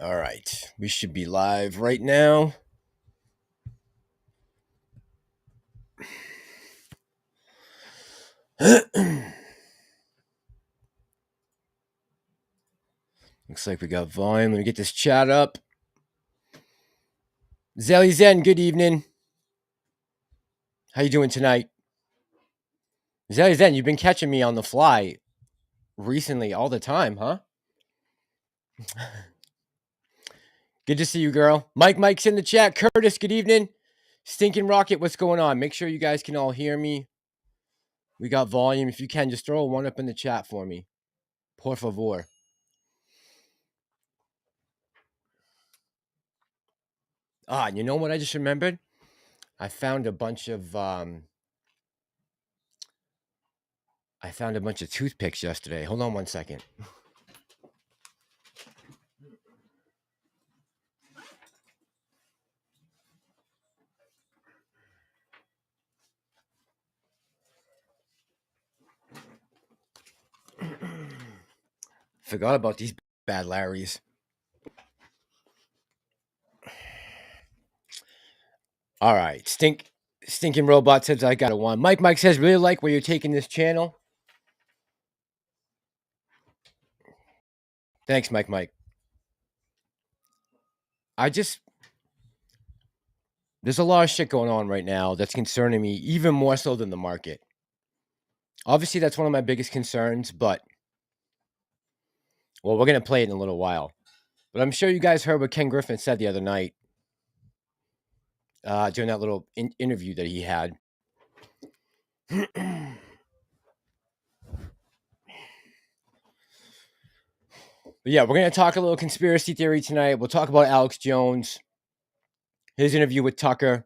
All right, we should be live right now. Looks like we got volume. Let me get this chat up. Zelly Zen, good evening. How you doing tonight? Zelly Zen, you've been catching me on the fly recently all the time, huh? Good to see you, girl. Mike's in the chat. Curtis, good evening. Stinking Rocket, what's going on? Make sure you guys can all hear me. We got volume. If you can, just throw one up in the chat for me. Por favor. And you know what I just remembered? I found a bunch of toothpicks yesterday. Hold on one second. Forgot about these bad Larrys. All right. Stinking Robot says I got a one. Mike says, really like where you're taking this channel. Thanks, Mike. There's a lot of shit going on right now that's concerning me, even more so than the market. Obviously, that's one of my biggest concerns, but, well, we're going to play it in a little while. But I'm sure you guys heard what Ken Griffin said the other night during that little interview that he had. But yeah, we're going to talk a little conspiracy theory tonight. We'll talk about Alex Jones, his interview with Tucker.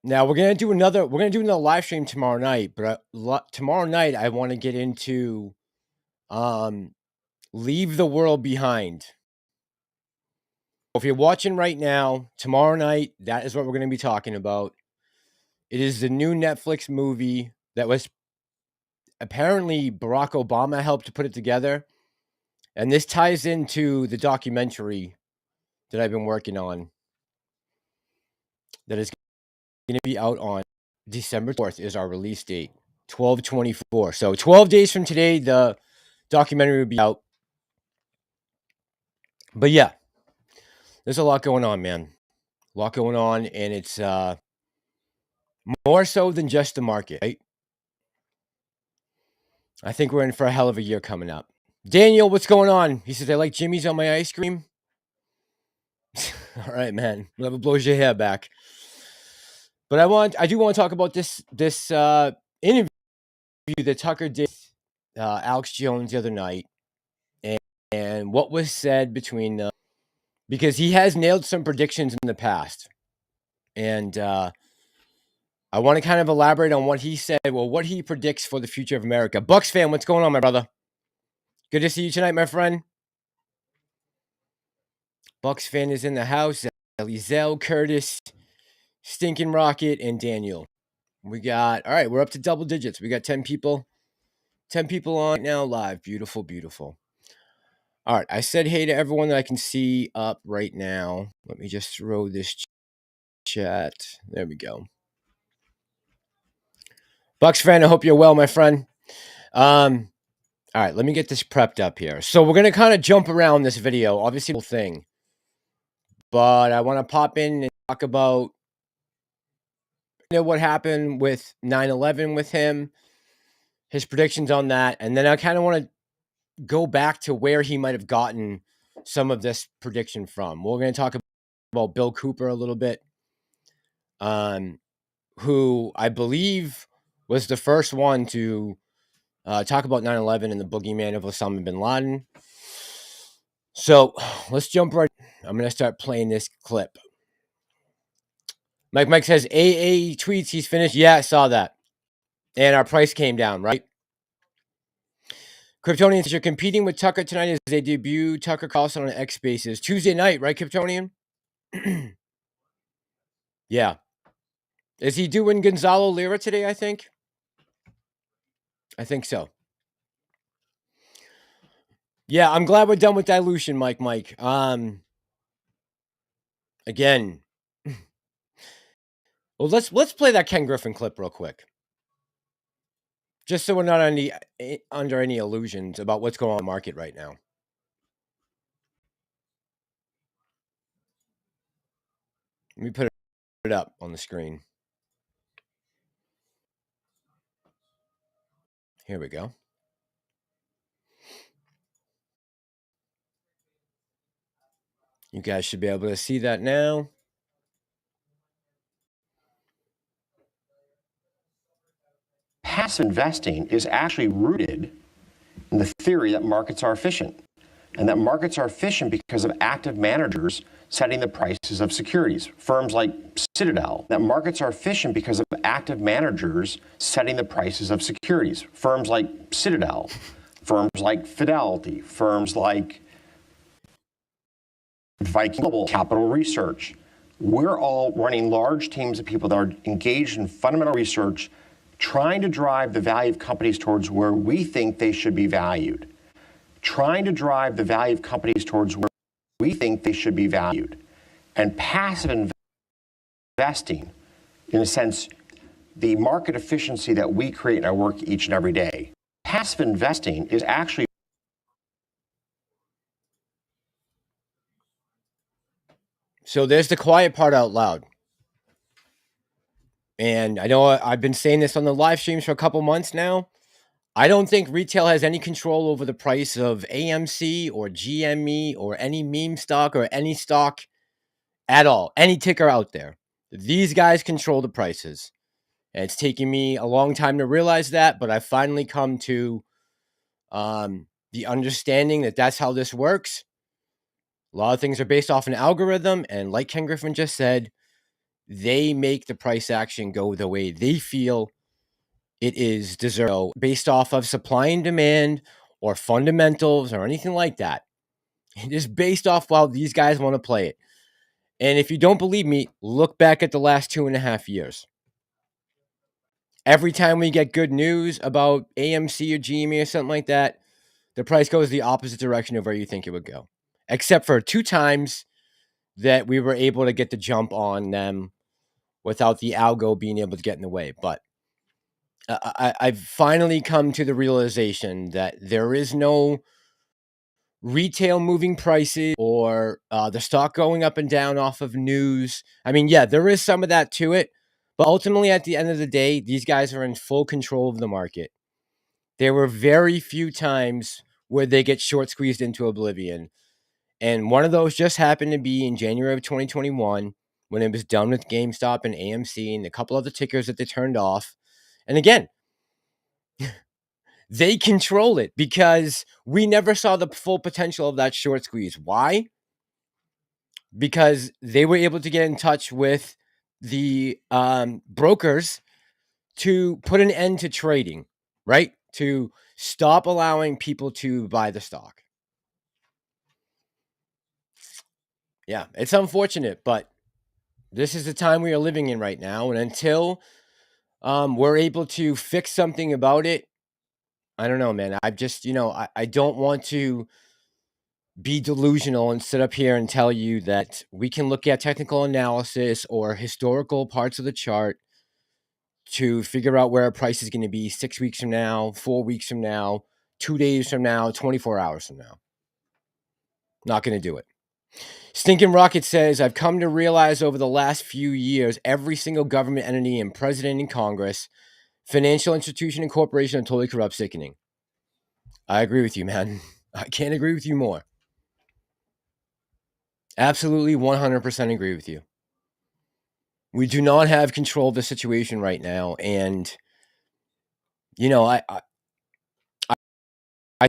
Now we're gonna do another live stream tomorrow night, but tomorrow night I want to get into Leave the World Behind. If you're watching right now, tomorrow night, that is what we're going to be talking about. It is the new Netflix movie that was apparently Barack Obama helped to put it together. And this ties into the documentary that I've been working on that is going to be out on December 4th is our release date, 12/24. So 12 days from today, the documentary will be out. But yeah, there's a lot going on, man. A lot going on, and it's more so than just the market, right? I think we're in for a hell of a year coming up. Daniel, what's going on? He says, I like Jimmy's on my ice cream. All right, man. Whatever blows your hair back. But I do want to talk about this interview that Tucker did with Alex Jones the other night, and what was said between them, because he has nailed some predictions in the past. And I want to kind of elaborate on what he said, what he predicts for the future of America. Bucks fan, what's going on, my brother? Good to see you tonight, my friend. Bucks fan is in the house. Elizelle, Curtis, Stinking Rocket, and Daniel. All right, we're up to double digits. We got 10 people. 10 people on right now live. Beautiful, beautiful. All right, I said hey to everyone that I can see up right now. Let me just throw this chat. There we go. Bucks fan, I hope you're well, my friend. All right, let me get this prepped up here. So we're going to kind of jump around this video, obviously the whole thing. But I want to pop in and talk about what happened with 9/11 with him, his predictions on that, and then I kind of want to go back to where he might have gotten some of this prediction from. We're going to talk about Bill Cooper a little bit, who I believe was the first one to talk about 9/11 and the boogeyman of Osama bin Laden. So let's jump right. I'm going to start playing this clip. Mike says, AA tweets he's finished. Yeah, I saw that. And our price came down, right? Kryptonian says, you're competing with Tucker tonight as they debut Tucker Carlson on X Spaces. Tuesday night, right, Kryptonian? Yeah. Is he doing Gonzalo Lira today, I think? I think so. Yeah, I'm glad we're done with dilution, Mike. Again, well, let's play that Ken Griffin clip real quick, just so we're not under any illusions about what's going on in the market right now. Let me put it up on the screen. Here we go. You guys should be able to see that now. Passive investing is actually rooted in the theory that markets are efficient, and that markets are efficient because of active managers setting the prices of securities. Firms like Citadel, that markets are efficient because of active managers setting the prices of securities. Firms like Citadel, firms like Fidelity, firms like Viking Global, Capital Research. We're all running large teams of people that are engaged in fundamental research, trying to drive the value of companies towards where we think they should be valued. Trying to drive the value of companies towards where we think they should be valued. And passive investing, in a sense, the market efficiency that we create in our work each and every day. Passive investing is actually So there's the quiet part out loud. And I know I've been saying this on the live streams for a couple months now. I don't think retail has any control over the price of AMC or GME or any meme stock or any stock at all, any ticker out there. These guys control the prices. And it's taken me a long time to realize that, but I've finally come to the understanding that that's how this works. A lot of things are based off an algorithm, and like Ken Griffin just said, they make the price action go the way they feel it is deserved, based off of supply and demand or fundamentals or anything like that. It is based off how these guys want to play it. And if you don't believe me, look back at the last 2.5 years. Every time we get good news about AMC or GME or something like that, the price goes the opposite direction of where you think it would go. Except for 2 times that we were able to get the jump on them without the algo being able to get in the way. But I've finally come to the realization that there is no retail moving prices or the stock going up and down off of news. I mean, yeah, there is some of that to it. But ultimately, at the end of the day, these guys are in full control of the market. There were very few times where they get short squeezed into oblivion. And one of those just happened to be in January of 2021 when it was done with GameStop and AMC and a couple other tickers that they turned off. And again, they control it because we never saw the full potential of that short squeeze. Why? Because they were able to get in touch with the brokers to put an end to trading, right? To stop allowing people to buy the stock. Yeah, it's unfortunate, but this is the time we are living in right now. And until we're able to fix something about it, I don't know, man. I just, I don't want to be delusional and sit up here and tell you that we can look at technical analysis or historical parts of the chart to figure out where a price is going to be 6 weeks from now, 4 weeks from now, 2 days from now, 24 hours from now. Not going to do it. Stinking Rocket says, I've come to realize over the last few years, every single government entity and president and Congress, financial institution and corporation are totally corrupt, sickening. I agree with you, man. I can't agree with you more. Absolutely 100% agree with you. We do not have control of the situation right now. And, I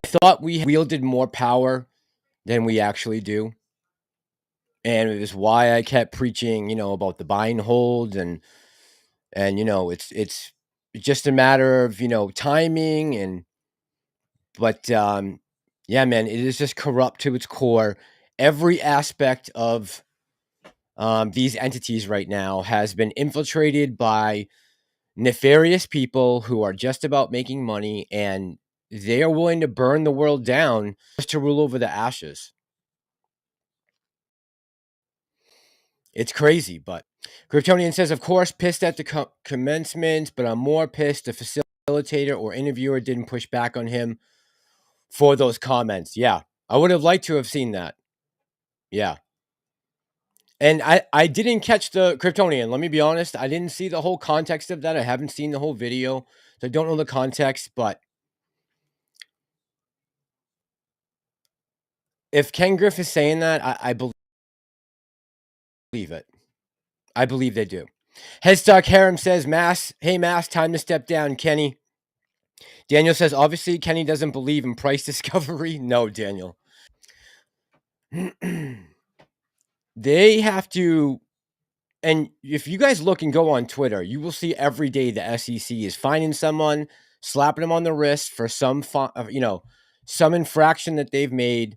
thought we wielded more power than we actually do. And it is why I kept preaching, about the buy and hold and it's just a matter of, timing but yeah, man, it is just corrupt to its core. Every aspect of these entities right now has been infiltrated by nefarious people who are just about making money, and they are willing to burn the world down just to rule over the ashes. It's crazy, but Kryptonian says, of course, pissed at the commencement, but I'm more pissed the facilitator or interviewer didn't push back on him for those comments. Yeah, I would have liked to have seen that. Yeah. And I didn't catch the Kryptonian. Let me be honest. I didn't see the whole context of that. I haven't seen the whole video. So I don't know the context, but if Ken Griffin is saying that, I believe it. I believe they do. Headstock Harem says, hey, Mass, time to step down, Kenny. Daniel says, obviously, Kenny doesn't believe in price discovery. No, Daniel. They have to, and if you guys look and go on Twitter, you will see every day the SEC is finding someone, slapping them on the wrist for some, some infraction that they've made,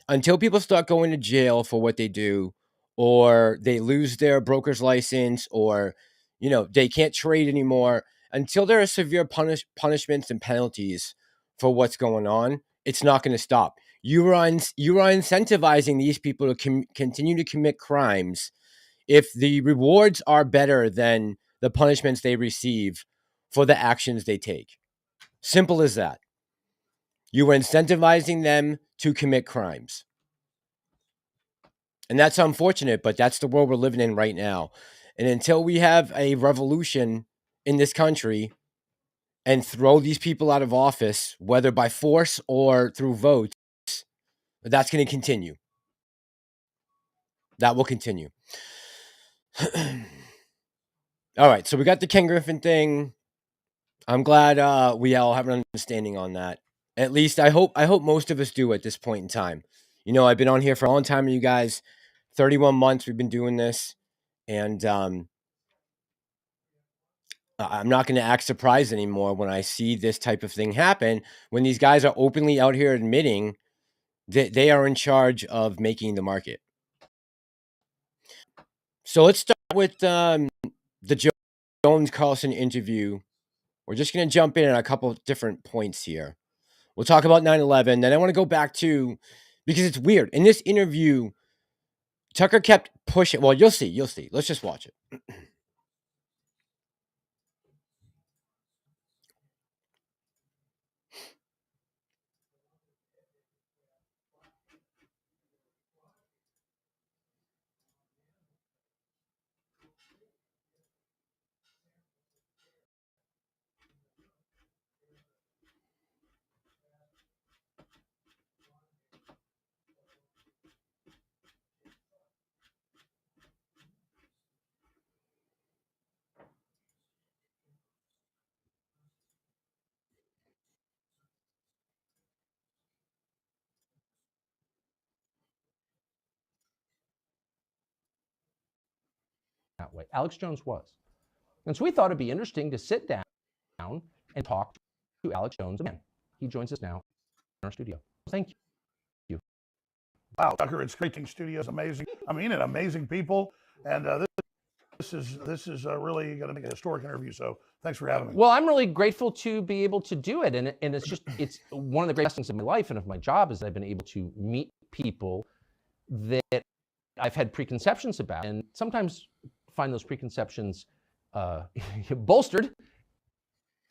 until people start going to jail for what they do, or they lose their broker's license, or, they can't trade anymore. Until there are severe punishments and penalties for what's going on, it's not going to stop. You are incentivizing these people to continue to commit crimes if the rewards are better than the punishments they receive for the actions they take. Simple as that. You are incentivizing them to commit crimes. And that's unfortunate, but that's the world we're living in right now. And until we have a revolution in this country and throw these people out of office, whether by force or through votes, that's going to continue. That will continue. All right, so we got the Ken Griffin thing. I'm glad we all have an understanding on that. At least I hope most of us do at this point in time. I've been on here for a long time with you guys. 31 months we've been doing this, and I'm not going to act surprised anymore when I see this type of thing happen, when these guys are openly out here admitting that they are in charge of making the market. So let's start with the Jones-CARLSON interview. We're just going to jump in on a couple of different points here. We'll talk about 9/11. Then I want to go back to, because it's weird. In this interview, Tucker kept pushing. Well, you'll see. Let's just watch it. That way. Alex Jones was. And so we thought it'd be interesting to sit down and talk to Alex Jones again. He joins us now in our studio. Thank you. Wow, Tucker, it's great. Studio is amazing. I mean, and amazing people. And this is really going to make a historic interview. So thanks for having me. Well, I'm really grateful to be able to do it. And it's one of the greatest things in my life and of my job is that I've been able to meet people that I've had preconceptions about, and sometimes find those preconceptions bolstered,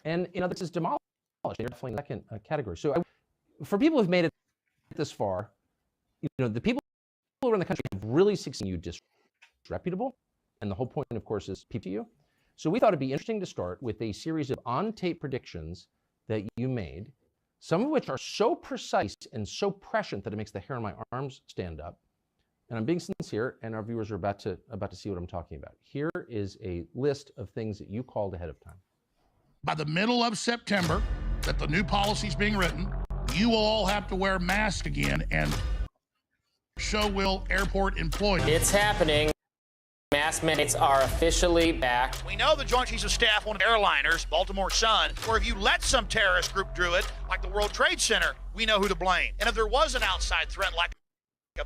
and this is demolished. They're definitely in the second category. So for people who've made it this far, the people around the country have really succeeded you disreputable, and the whole point, of course, is people to you. So we thought it'd be interesting to start with a series of on-tape predictions that you made, some of which are so precise and so prescient that it makes the hair on my arms stand up. And I'm being sincere, and our viewers are about to see what I'm talking about. Here is a list of things that you called ahead of time. By the middle of September, that the new policy is being written, you will all have to wear masks again, and so will airport employees. It's happening. Mask mandates are officially back. We know the Joint Chiefs of Staff wanted airliners, Baltimore Sun, or if you let some terrorist group do it, like the World Trade Center, we know who to blame. And if there was an outside threat like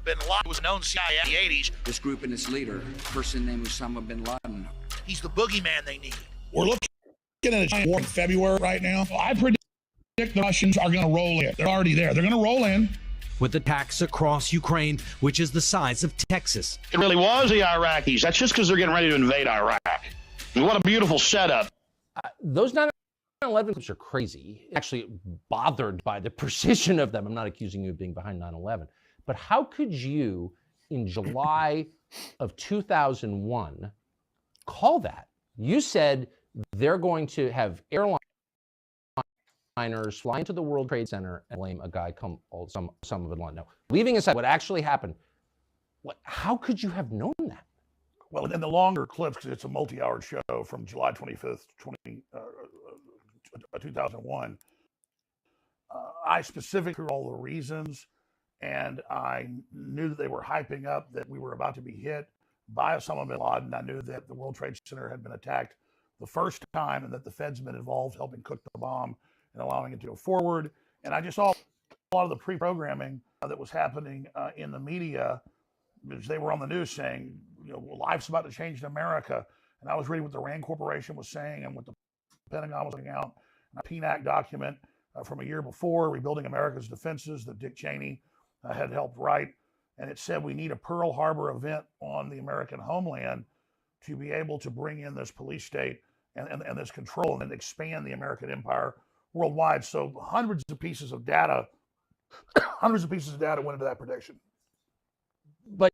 Bin Laden, was known CIA in the 80s. This group and its leader, a person named Osama Bin Laden. He's the boogeyman they need. We're looking at a giant war in February right now. I predict the Russians are going to roll in. They're already there. They're going to roll in. With attacks across Ukraine, which is the size of Texas. It really was the Iraqis. That's just because they're getting ready to invade Iraq. And what a beautiful setup. Those 9/11 clips are crazy. Actually, bothered by the precision of them. I'm not accusing you of being behind 9/11. But how could you, in July of 2001, call that? You said they're going to have airliners fly into the World Trade Center and blame a guy come some of it on. No, leaving aside what actually happened, how could you have known that? Well, in the longer clips, because it's a multi-hour show from July 25th, 2001, I specifically all the reasons, and I knew that they were hyping up that we were about to be hit by Osama bin Laden. I knew that the World Trade Center had been attacked the first time and that the Fed's been involved helping cook the bomb and allowing it to go forward. And I just saw a lot of the pre-programming that was happening in the media, because they were on the news saying, you know, life's about to change in America. And I was reading what the RAND Corporation was saying and what the Pentagon was putting out, a PNAC document from a year before, Rebuilding America's Defenses, that Dick Cheney had helped write. And it said we need a Pearl Harbor event on the American homeland to be able to bring in this police state and this control and expand the American empire worldwide. So hundreds of pieces of data went into that prediction. But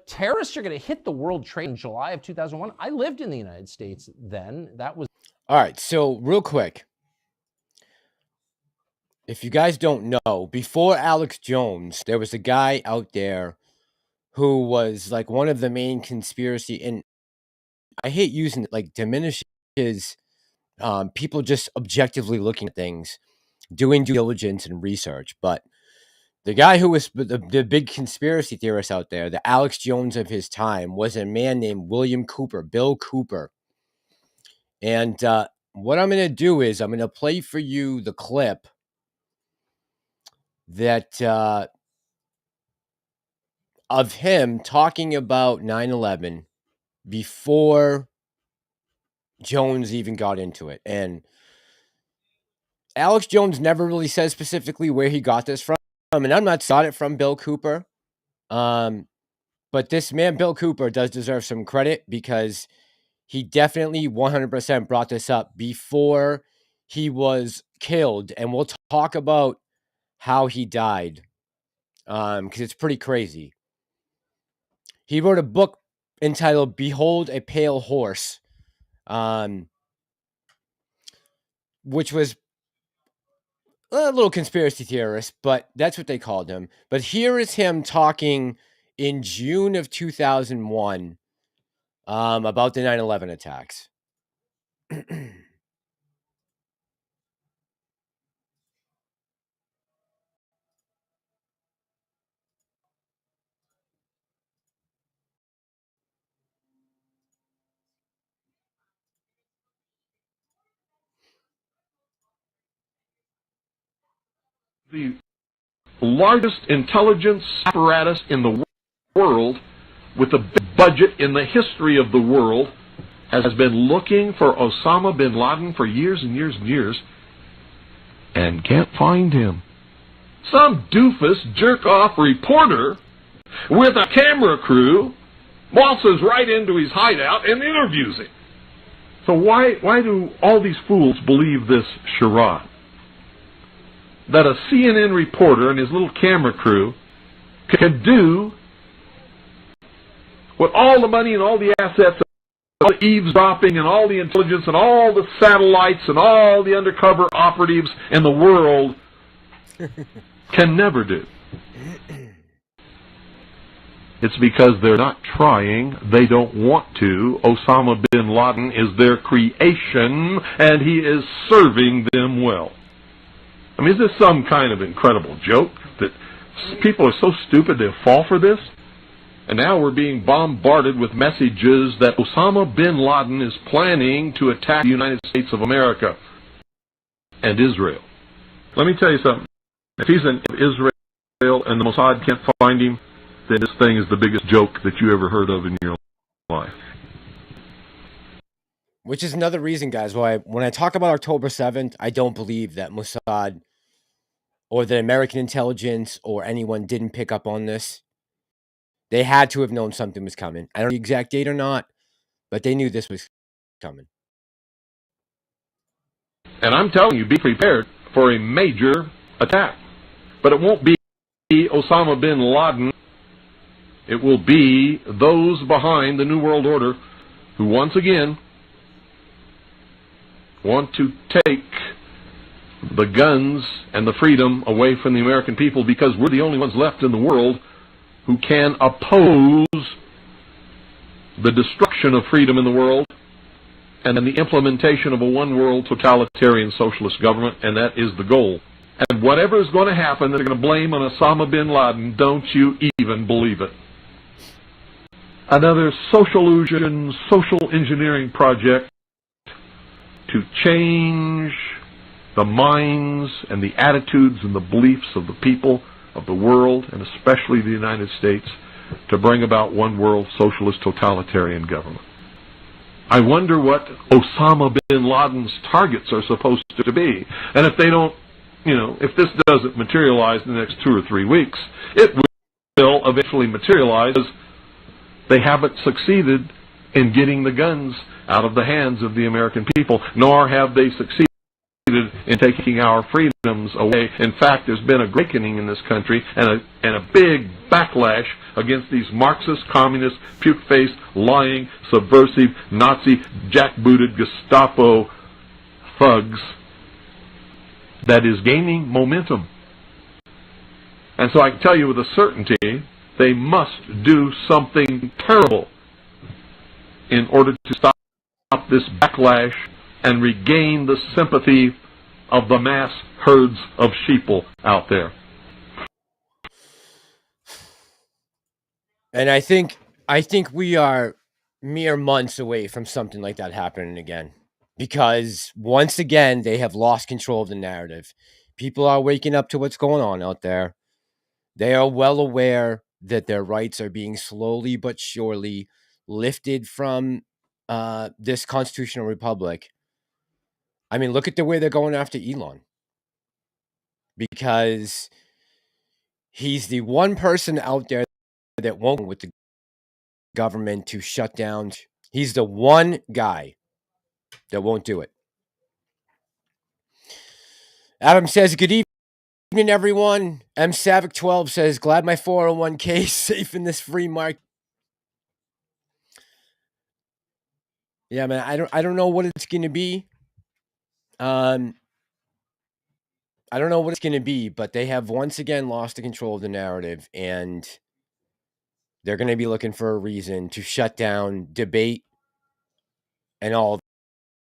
terrorists are going to hit the World Trade in July of 2001. I lived in the United States then. That was... All right, so real quick, if you guys don't know, before Alex Jones, there was a guy out there who was like one of the main conspiracy, and I hate using it, like diminishes people just objectively looking at things, doing due diligence and research. But the guy who was the big conspiracy theorist out there, the Alex Jones of his time, was a man named William Cooper, Bill Cooper. And what I'm going to do is I'm going to play for you the clip that of him talking about 9/11 before Jones even got into it. And Alex Jones never really says specifically where he got this from. And I'm not got it from Bill Cooper. But this man, Bill Cooper, does deserve some credit because he definitely 100% brought this up before he was killed. And we'll talk about how he died, because it's pretty crazy. He wrote a book entitled Behold a Pale Horse, which was a little conspiracy theorist, but that's what they called him. But here is him talking in June of 2001 about the 9/11 attacks. The largest intelligence apparatus in the world, with the big budget in the history of the world, has been looking for Osama bin Laden for years and years and years, and can't find him. Some doofus jerk-off reporter with a camera crew waltzes right into his hideout and interviews him. So why do all these fools believe this charade? That a CNN reporter and his little camera crew can do what all the money and all the assets, all the eavesdropping and all the intelligence and all the satellites and all the undercover operatives in the world can never do. It's because they're not trying, they don't want to. Osama bin Laden is their creation, and he is serving them well. I mean, is this some kind of incredible joke that people are so stupid they'll fall for this? And now we're being bombarded with messages that Osama bin Laden is planning to attack the United States of America and Israel. Let me tell you something. If he's in Israel and the Mossad can't find him, then this thing is the biggest joke that you ever heard of in your life. Which is another reason, guys, why when I talk about October 7th, I don't believe that Mossad or the American intelligence or anyone didn't pick up on this. They had to have known something was coming. I don't know the exact date or not, but they knew this was coming. And I'm telling you, be prepared for a major attack. But it won't be Osama bin Laden. It will be those behind the New World Order who once again want to take the guns and the freedom away from the American people, because we're the only ones left in the world who can oppose the destruction of freedom in the world and then the implementation of a one-world totalitarian socialist government, and that is the goal. And whatever is going to happen, they're going to blame on Osama bin Laden. Don't you even believe it. Another social illusion, social engineering project to change the minds and the attitudes and the beliefs of the people of the world, and especially the United States, to bring about one world socialist totalitarian government. I wonder what Osama bin Laden's targets are supposed to be. And if they don't, if this doesn't materialize in the next 2 or 3 weeks, it will eventually materialize. They haven't succeeded in getting the guns out of the hands of the American people, nor have they succeeded in taking our freedoms away. In fact, there's been a awakening in this country and a big backlash against these Marxist, communist, puke-faced, lying, subversive, Nazi, jackbooted Gestapo thugs that is gaining momentum. And so I can tell you with a certainty, they must do something terrible in order to stop this backlash and regain the sympathy of the mass herds of sheeple out there. And I think we are mere months away from something like that happening again. Because once again, they have lost control of the narrative. People are waking up to what's going on out there. They are well aware that their rights are being slowly but surely lifted from this constitutional republic. I mean, look at the way they're going after Elon. Because he's the one person out there that won't with the government to shut down. He's the one guy that won't do it. Adam says, good evening, everyone. M Savic 12 says, glad my 401k is safe in this free market. Yeah, man, I don't know what it's going to be. I don't know what it's going to be, but they have once again lost the control of the narrative, and they're going to be looking for a reason to shut down debate and all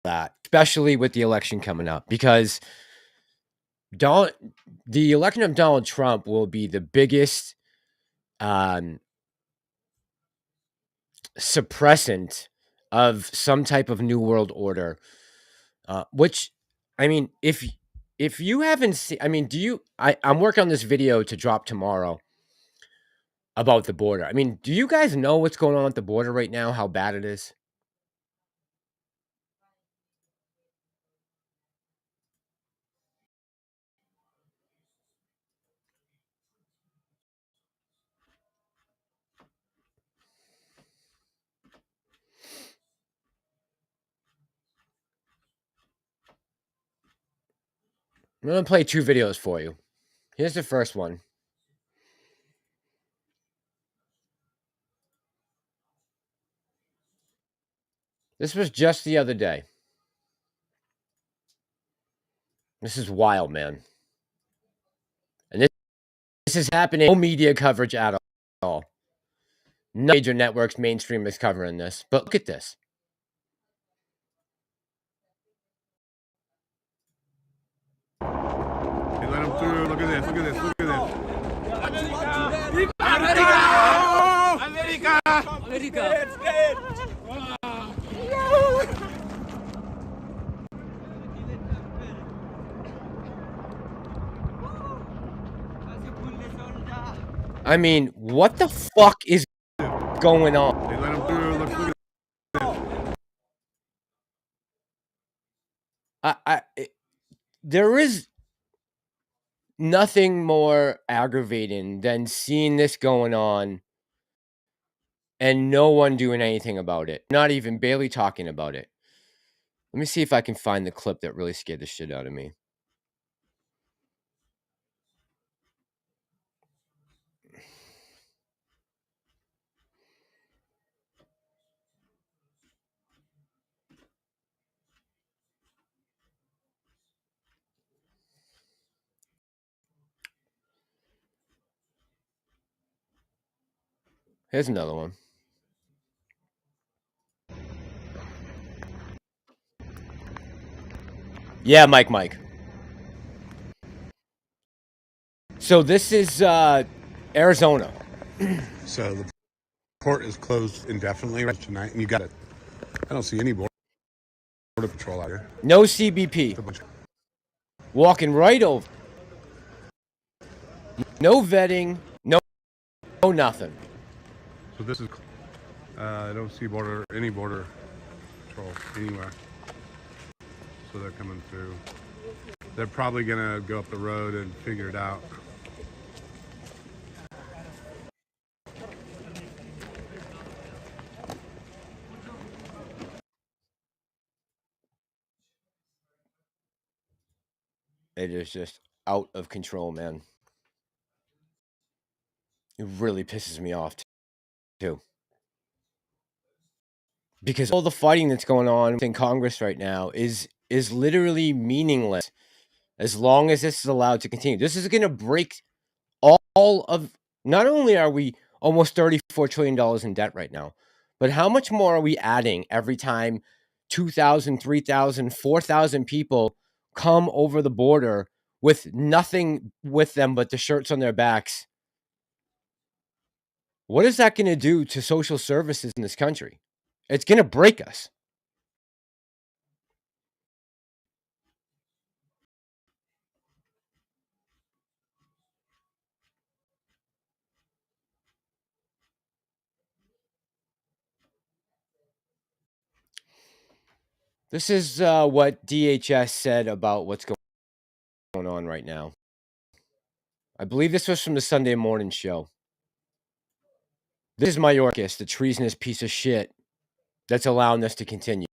that, especially with the election coming up, because the election of Donald Trump will be the biggest suppressant of some type of new world order, which, I mean, if you haven't seen, I mean, I'm working on this video to drop tomorrow about the border. I mean, do you guys know what's going on at the border right now, how bad it is? I'm going to play 2 videos for you. Here's the first one. This was just the other day. This is wild, man. And this is happening. No media coverage at all. No major networks, mainstream is covering this. But look at this. Hey, let him through. Look at this. Look at this. Look at this. America! America! I mean, what the fuck is going on? Hey, let him through. Look at this. there is nothing more aggravating than seeing this going on and no one doing anything about it. Not even barely talking about it. Let me see if I can find the clip that really scared the shit out of me. Here's another one. Yeah, Mike. So this is Arizona. So the port is closed indefinitely right tonight, and you got it. I don't see any border patrol out here. No CBP. Walking right over. No vetting. No nothing. So this is. I don't see any border patrol anywhere. So they're coming through. They're probably gonna go up the road and figure it out. It is just out of control, man. It really pisses me off, too. Because all the fighting that's going on in Congress right now is literally meaningless as long as this is allowed to continue. This is going to break all of... Not only are we almost $34 trillion in debt right now, but how much more are we adding every time 2,000, 3,000, 4,000 people come over the border with nothing with them but the shirts on their backs? What is that going to do to social services in this country? It's going to break us. This is what DHS said about what's going on right now. I believe this was from the Sunday morning show. This is Myorkas, the treasonous piece of shit that's allowing this to continue.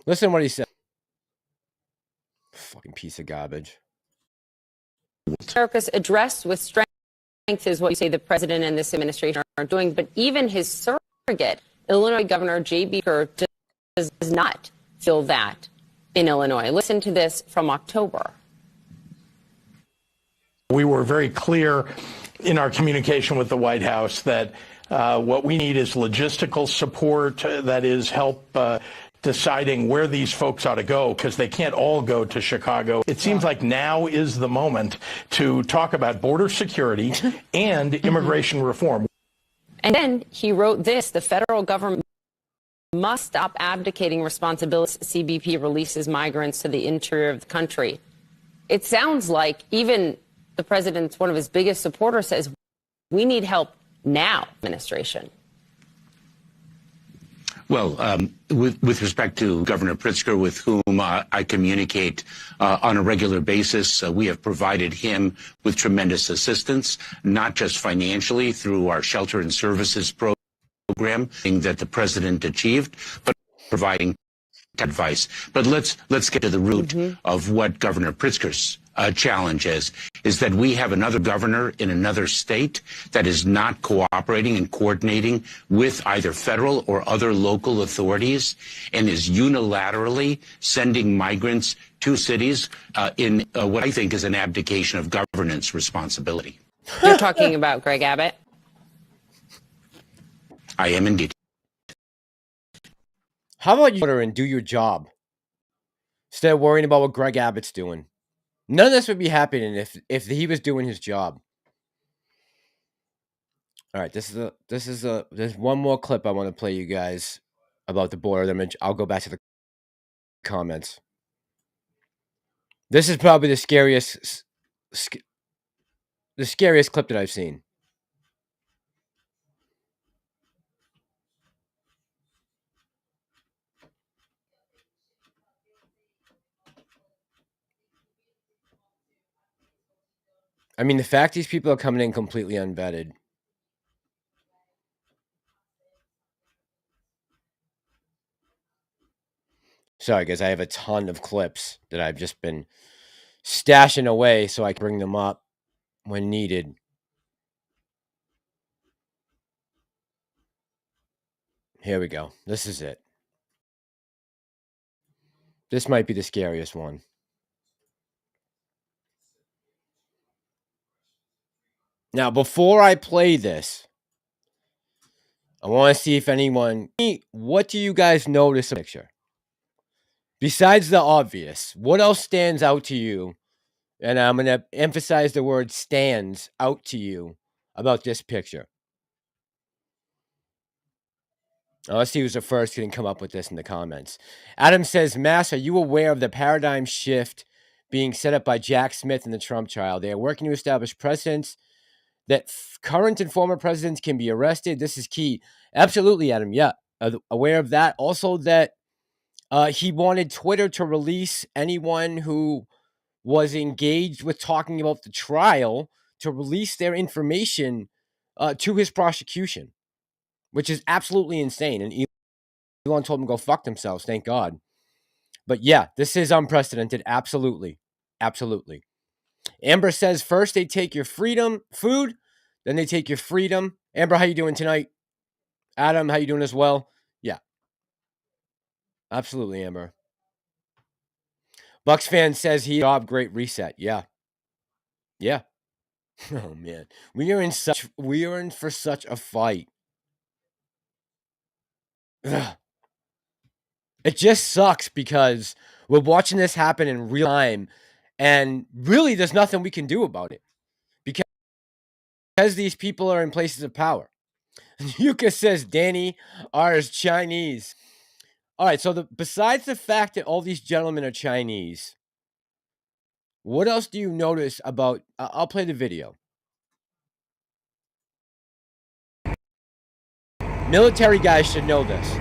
Listen to what he said. Fucking piece of garbage. Myorkas addressed with strength is what you say the president and this administration are doing, but even his surrogate, Illinois Governor J.B. Kerr, does not feel that in Illinois. Listen to this from October. We were very clear in our communication with the White House that what we need is logistical support, that is help deciding where these folks ought to go, because they can't all go to Chicago. It seems like now is the moment to talk about border security and immigration reform. And then he wrote this: the federal government must stop abdicating responsibility. CBP releases migrants to the interior of the country. It sounds like even the president's one of his biggest supporters says we need help now, administration. Well, with respect to Governor Pritzker, with whom I communicate on a regular basis, we have provided him with tremendous assistance, not just financially through our shelter and services program that the president achieved, but providing advice. But let's get to the root of what Governor Pritzker's challenge is that we have another governor in another state that is not cooperating and coordinating with either federal or other local authorities and is unilaterally sending migrants to cities in what I think is an abdication of governance responsibility. You're talking about Greg Abbott? I am indeed. How about you and do your job instead of worrying about what Greg Abbott's doing? None of this would be happening if he was doing his job. All right, there's one more clip I want to play you guys about the border. Then I'll go back to the comments. This is probably the scariest clip that I've seen. I mean, the fact these people are coming in completely unvetted. Sorry, guys, I have a ton of clips that I've just been stashing away so I can bring them up when needed. Here we go. This is it. This might be the scariest one. Now, before I play this, I want to see if anyone... What do you guys notice in the picture? Besides the obvious, what else stands out to you? And I'm going to emphasize the word stands out to you about this picture. Let's see who's the first who can come up with this in the comments. Adam says, Mass, are you aware of the paradigm shift being set up by Jack Smith and the Trump trial? They are working to establish precedents that current and former presidents can be arrested. This is key. Absolutely, Adam. Yeah, aware of that. Also that he wanted Twitter to release anyone who was engaged with talking about the trial, to release their information to his prosecution, which is absolutely insane. And Elon told them to go fuck themselves, thank God. But yeah, this is unprecedented. Absolutely. Absolutely. Amber says, first they take your freedom, food, then they take your freedom. Amber, how you doing tonight? Adam, how you doing as well? Yeah. Absolutely, Amber. Bucks fan says he job great reset. Yeah. Yeah. Oh man. We are in for such a fight. Ugh. It just sucks because we're watching this happen in real time and really there's nothing we can do about it because these people are in places of power. Yuka says Danny R is Chinese. All right, so besides the fact that all these gentlemen are Chinese, what else do you notice about... I'll play the video. Military guys should know this.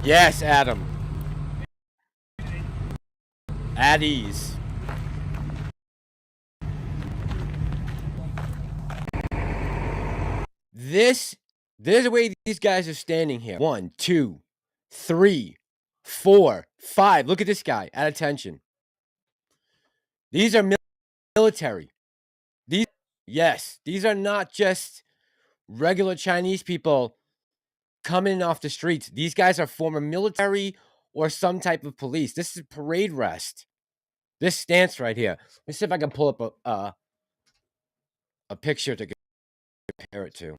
Yes, Adam. At ease. There's the way these guys are standing here. 1, 2, 3, 4, 5. Look at this guy. At attention. These are military. These are not just regular Chinese people coming off the streets. These guys are former military or some type of police. This is parade rest. This stance right here. Let me see if I can pull up a picture to compare it to.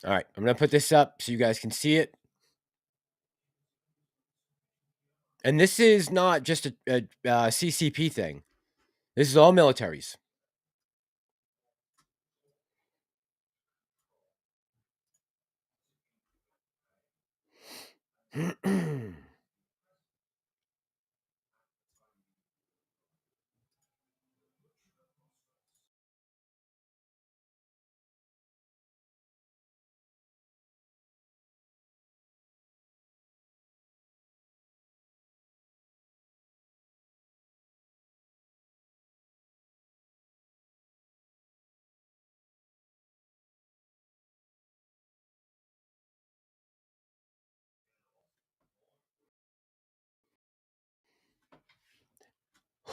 All right, I'm going to put this up so you guys can see it. And this is not just a CCP thing. This is all militaries.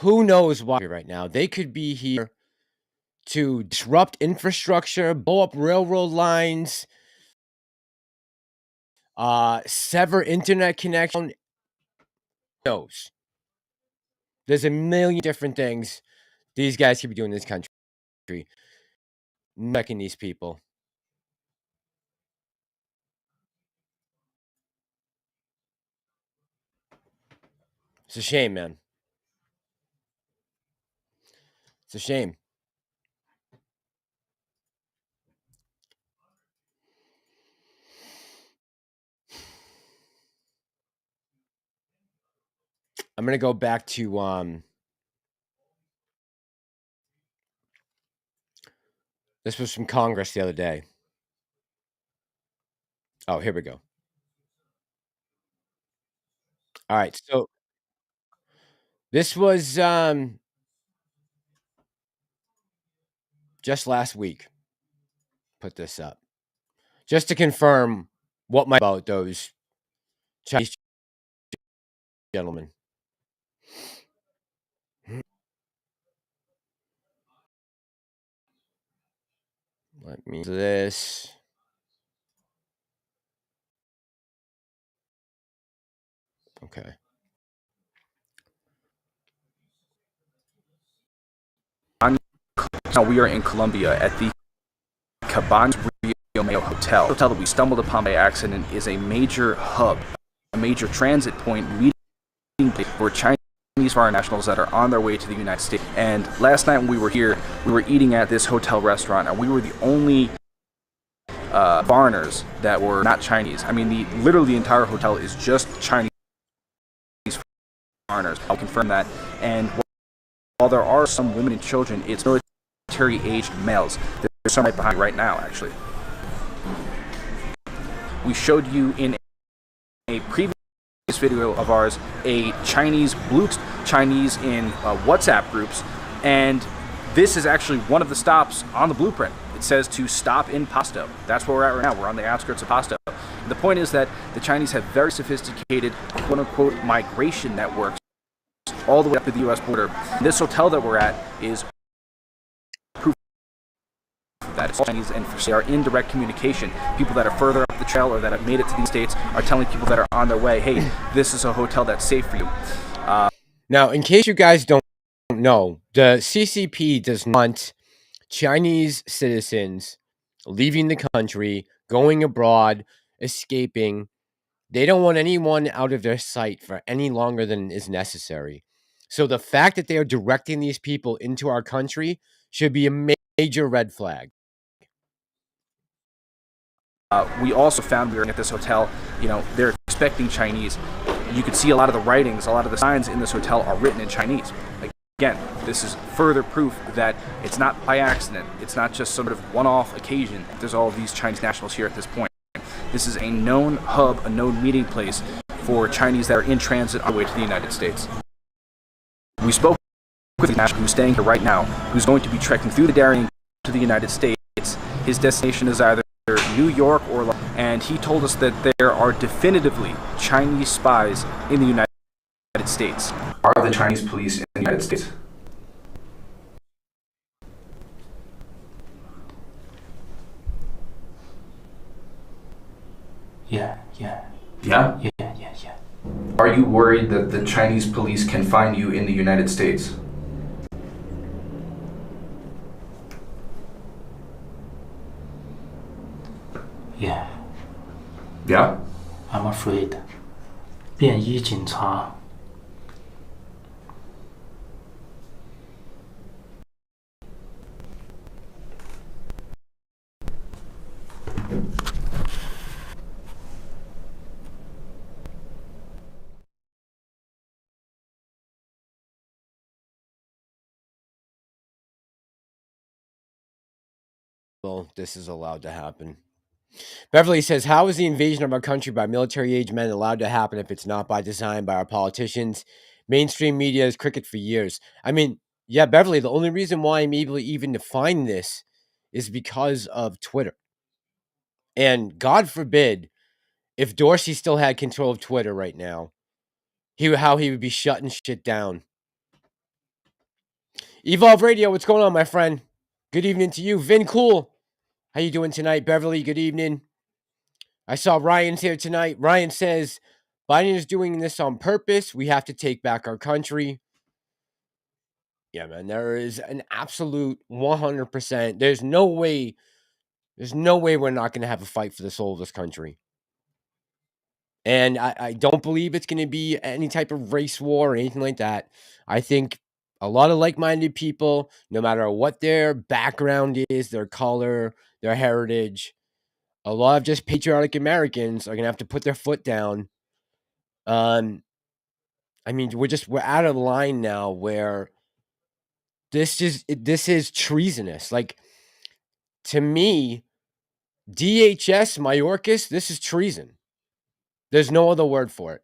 Who knows why right now? They could be here to disrupt infrastructure, blow up railroad lines, sever internet connection. Knows. There's a million different things these guys could be doing in this country. Necking these people. It's a shame, man. It's a shame. I'm going to go back to this was from Congress the other day. Oh, here we go. All right, so this was just last week. Put this up just to confirm what my about those Chinese gentlemen. Let me do this. Okay. Now we are in Colombia at the Cabanas Rio Mayo Hotel. The hotel that we stumbled upon by accident is a major hub, a major transit point, meeting place for Chinese foreign nationals that are on their way to the United States. And last night when we were here, we were eating at this hotel restaurant, and we were the only foreigners that were not Chinese. I mean, literally the entire hotel is just Chinese foreigners. I'll confirm that. And while there are some women and children, it's military-aged males. There's some right behind me right now, actually. We showed you in a previous video of ours a Chinese Chinese in WhatsApp groups, and this is actually one of the stops on the blueprint. It says to stop in Pasto. That's where we're at right now. We're on the outskirts of Pasto. The point is that the Chinese have very sophisticated, quote-unquote, migration networks all the way up to the U.S. border. This hotel that we're at is proof of that. It's all Chinese, and they are in direct communication. People that are further up the trail or that have made it to the States are telling people that are on their way, hey, this is a hotel that's safe for you. Now, in case you guys don't know, the CCP does not want Chinese citizens leaving the country, going abroad, escaping. They don't want anyone out of their sight for any longer than is necessary. So the fact that they are directing these people into our country should be a major red flag. We also found, we were at this hotel, they're expecting Chinese. You could see a lot of the writings, a lot of the signs in this hotel are written in Chinese. Again, this is further proof that it's not by accident. It's not just sort of one-off occasion. There's all of these Chinese nationals here at this point. This is a known hub, a known meeting place for Chinese that are in transit on the way to the United States. We spoke with a national who's staying here right now, who's going to be trekking through the Darien to the United States. His destination is either New York or, and he told us that there are definitively Chinese spies in the United States. Are the Chinese police in the United States? Yeah. Yeah? Yeah. Are you worried that the Chinese police can find you in the United States? Yeah. Yeah? I'm afraid. 便衣警察. Well, this is allowed to happen. Beverly says, how is the invasion of our country by military-aged men allowed to happen if it's not by design by our politicians? Mainstream media is cricket for years. I mean, yeah, Beverly, the only reason why I'm able to even define this is because of Twitter. And God forbid, if Dorsey still had control of Twitter right now, how he would be shutting shit down. Evolve Radio, what's going on, my friend? Good evening to you. Vin Cool, how you doing tonight? Beverly, good evening. I saw Ryan's here tonight. Ryan says, Biden is doing this on purpose. We have to take back our country. Yeah, man, there is an absolute 100%. There's no way we're not going to have a fight for the soul of this country. And I don't believe it's going to be any type of race war or anything like that. I think a lot of like-minded people, no matter what their background is, their color, their heritage, a lot of just patriotic Americans are going to have to put their foot down. I mean, we're out of line now where this is treasonous. Like, to me, DHS, Myorkas, this is treason. There's no other word for it.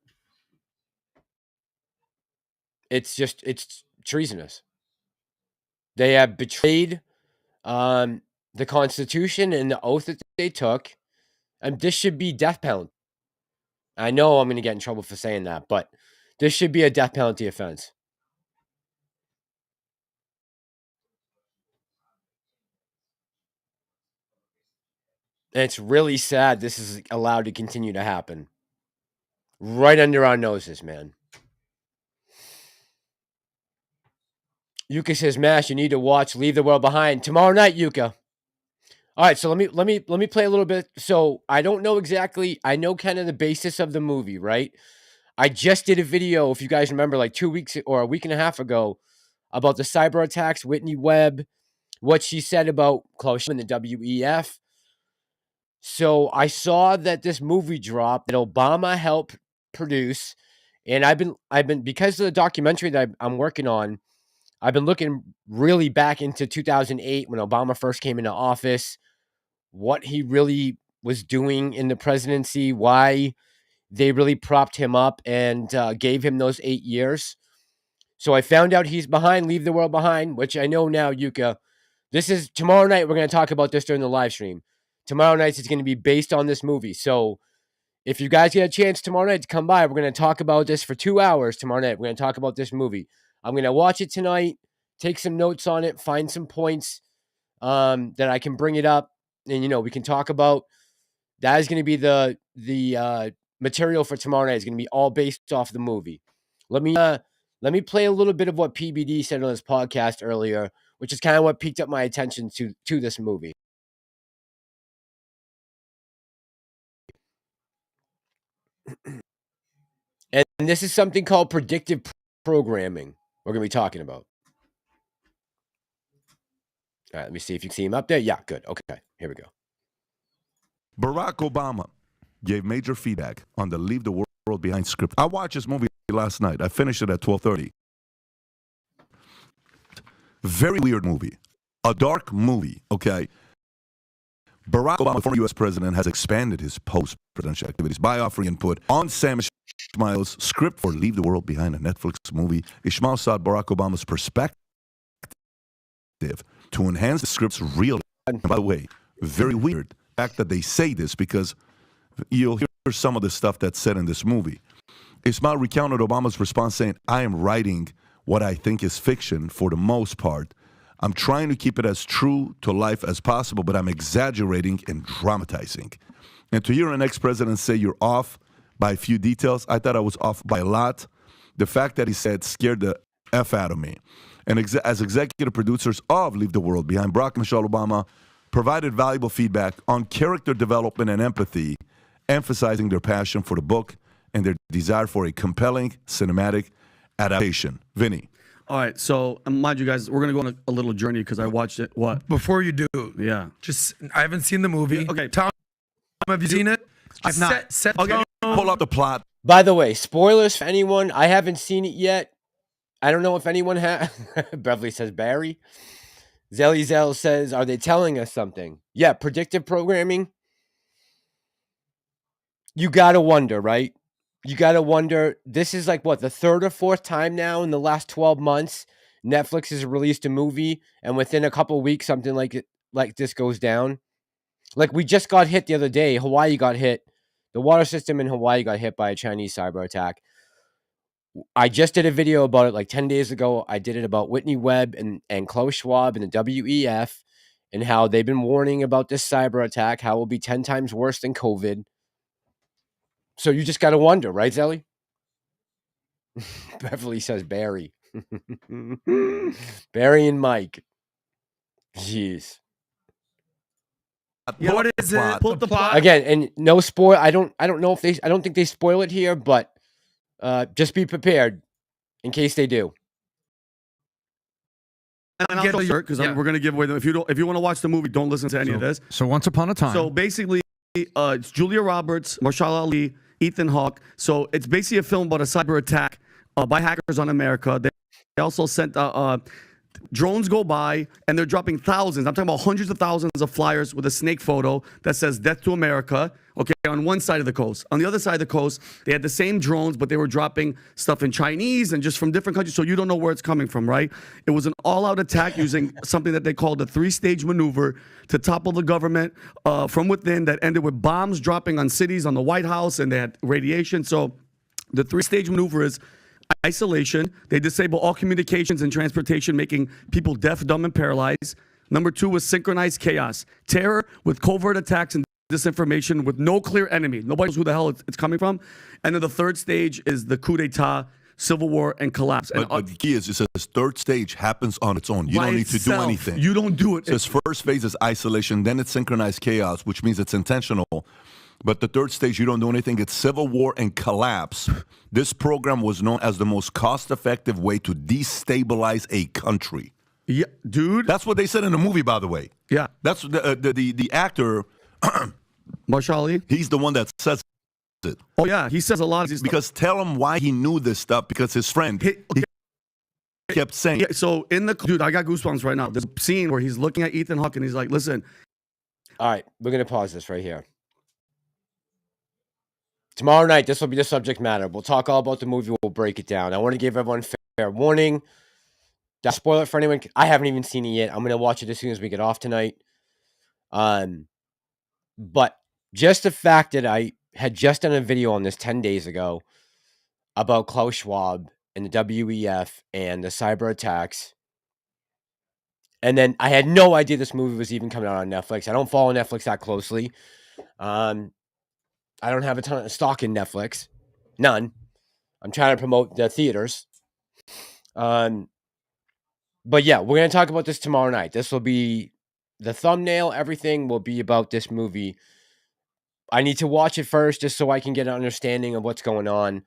It's treasonous. They have betrayed the Constitution and the oath that they took. And this should be death penalty. I know I'm going to get in trouble for saying that, but this should be a death penalty offense. And it's really sad this is allowed to continue to happen. Right under our noses, man. Yuka says, Mash, you need to watch Leave the World Behind tomorrow night, Yuka. All right, so let me play a little bit. So I don't know exactly. I know kind of the basis of the movie, right? I just did a video, if you guys remember, like 2 weeks or a week and a half ago, about the cyber attacks, Whitney Webb, what she said about Klaus and the WEF. So I saw that this movie dropped that Obama helped produce, and I've been because of the documentary that I'm working on, I've been looking really back into 2008 when Obama first came into office, what he really was doing in the presidency, why they really propped him up and gave him those 8 years. So I found out he's behind Leave the World Behind, which I know now, Yuka. This is tomorrow night. We're going to talk about this during the live stream. Tomorrow night is going to be based on this movie. So if you guys get a chance tomorrow night to come by, we're going to talk about this for 2 hours tomorrow night. We're going to talk about this movie. I'm going to watch it tonight, take some notes on it, find some points that I can bring it up, and we can talk about. That is going to be the material for tomorrow night. Is going to be all based off the movie. Let me play a little bit of what PBD said on his podcast earlier, which is kind of what piqued up my attention to this movie. And this is something called predictive programming we're going to be talking about. All right, let me see if you can see him up there. Yeah, good. Okay, here we go. Barack Obama gave major feedback on the Leave the World Behind script. I watched this movie last night. I finished it at 12:30. Very weird movie. A dark movie, okay? Barack Obama, former U.S. president, has expanded his post-presidential activities by offering input on Sam Ishmael's script for Leave the World Behind, a Netflix movie. Ishmael sought Barack Obama's perspective to enhance the script's real. And by the way, very weird the fact that they say this, because you'll hear some of the stuff that's said in this movie. Ishmael recounted Obama's response saying, I am writing what I think is fiction for the most part. I'm trying to keep it as true to life as possible, but I'm exaggerating and dramatizing. And to hear an ex-president say you're off by a few details, I thought I was off by a lot. The fact that he said scared the F out of me. And as executive producers of Leave the World Behind, Barack and Michelle Obama provided valuable feedback on character development and empathy, emphasizing their passion for the book and their desire for a compelling cinematic adaptation. Vinny. All right, so mind you guys, we're going to go on a little journey because I watched it. What? Before you do, yeah. I haven't seen the movie. Yeah, okay. Tom, have you seen it? I've not. Okay, pull up the plot. By the way, spoilers for anyone. I haven't seen it yet. I don't know if anyone has. Beverly says Barry. Zelly Zell says, are they telling us something? Yeah, predictive programming. You got to wonder, right? You got to wonder, this is like, what, the third or fourth time now in the last 12 months, Netflix has released a movie, and within a couple of weeks, something like this goes down. Like, we just got hit the other day. Hawaii got hit. The water system in Hawaii got hit by a Chinese cyber attack. I just did a video about it like 10 days ago. I did it about Whitney Webb and Klaus Schwab and the WEF and how they've been warning about this cyber attack, how it will be 10 times worse than COVID. So you just got to wonder, right, Zelly? Beverly says Barry. Barry and Mike. Jeez. Yeah, what is it? Pull up the plot. Again, and no spoil. I don't know if they. I don't think they spoil it here, but just be prepared in case they do. And I'll start because we're gonna give away them. If you want to watch the movie, don't listen to any of this. So Once Upon a Time. So basically, it's Julia Roberts, Mahershala Ali, Ethan Hawke. So it's basically a film about a cyber attack by hackers on America. They also sent drones go by and they're dropping thousands. I'm talking about hundreds of thousands of flyers with a snake photo that says "Death to America." Okay, on one side of the coast. On the other side of the coast, they had the same drones, but they were dropping stuff in Chinese and just from different countries, so you don't know where it's coming from, right? It was an all-out attack using something that they called a three-stage maneuver to topple the government from within that ended with bombs dropping on cities, on the White House, and they had radiation. So the three-stage maneuver is isolation. They disable all communications and transportation, making people deaf, dumb, and paralyzed. Number 2 was synchronized chaos. Terror with covert attacks and disinformation with no clear enemy. Nobody knows who the hell it's coming from. And then the third stage is the coup d'etat, civil war, and collapse. But the key is it says third stage happens on its own. You don't need to do anything. You don't do it. It says first phase is isolation, then it's synchronized chaos, which means it's intentional. But the third stage, you don't do anything. It's civil war and collapse. This program was known as the most cost-effective way to destabilize a country. Yeah, dude. That's what they said in the movie, by the way. Yeah. That's the actor, Mahershala Ali. He's the one that says it. Oh, yeah. He says a lot of these Because tell him why he knew this stuff, because his friend he kept saying. Yeah, so dude, I got goosebumps right now. There's a scene where he's looking at Ethan Hawke and he's like, listen. All right, we're going to pause this right here. Tomorrow night, this will be the subject matter. We'll talk all about the movie. We'll break it down. I want to give everyone fair warning. Don't spoil it for anyone. I haven't even seen it yet. I'm going to watch it as soon as we get off tonight. But just the fact that I had just done a video on this 10 days ago about Klaus Schwab and the WEF and the cyber attacks. And then I had no idea this movie was even coming out on Netflix. I don't follow Netflix that closely. I don't have a ton of stock in Netflix. None. I'm trying to promote the theaters. But yeah, we're going to talk about this tomorrow night. This will be the thumbnail. Everything will be about this movie. I need to watch it first just so I can get an understanding of what's going on.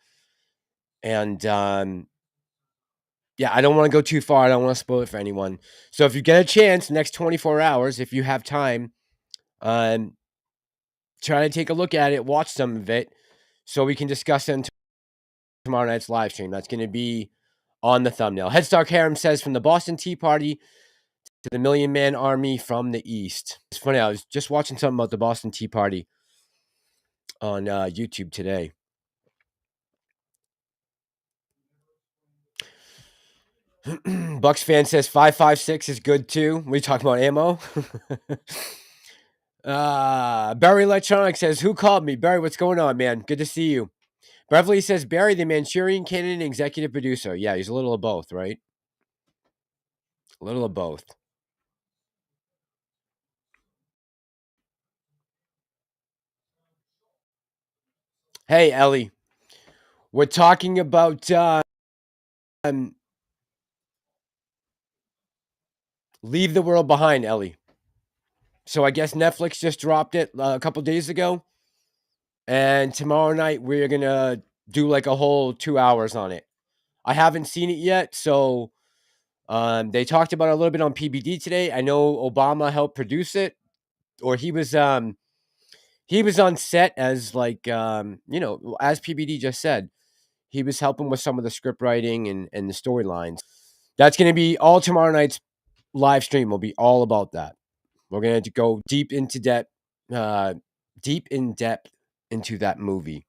And yeah, I don't want to go too far. I don't want to spoil it for anyone. So if you get a chance, next 24 hours, if you have time, try to take a look at it, watch some of it, so we can discuss it in tomorrow night's live stream. That's going to be on the thumbnail. Headstock Harem says, from the Boston Tea Party to the Million Man Army from the East. It's funny, I was just watching something about the Boston Tea Party on YouTube today. Bucks fan says 5.56 is good too. We talking about ammo. Barry Electronic says, who called me? Barry, what's going on, man? Good to see you. Beverly says, Barry, the Manchurian Candidate executive producer. Yeah, he's a little of both, right? A little of both. Hey, Ellie. We're talking about Leave the World Behind, Ellie. So I guess Netflix just dropped it a couple days ago. And tomorrow night, we're going to do like a whole 2 hours on it. I haven't seen it yet, so they talked about it a little bit on PBD today. I know Obama helped produce it, or he was on set as like, you know, as PBD just said, he was helping with some of the script writing and the storylines. That's going to be all tomorrow night's live stream. Will be all about that. We're going to go deep in depth into that movie.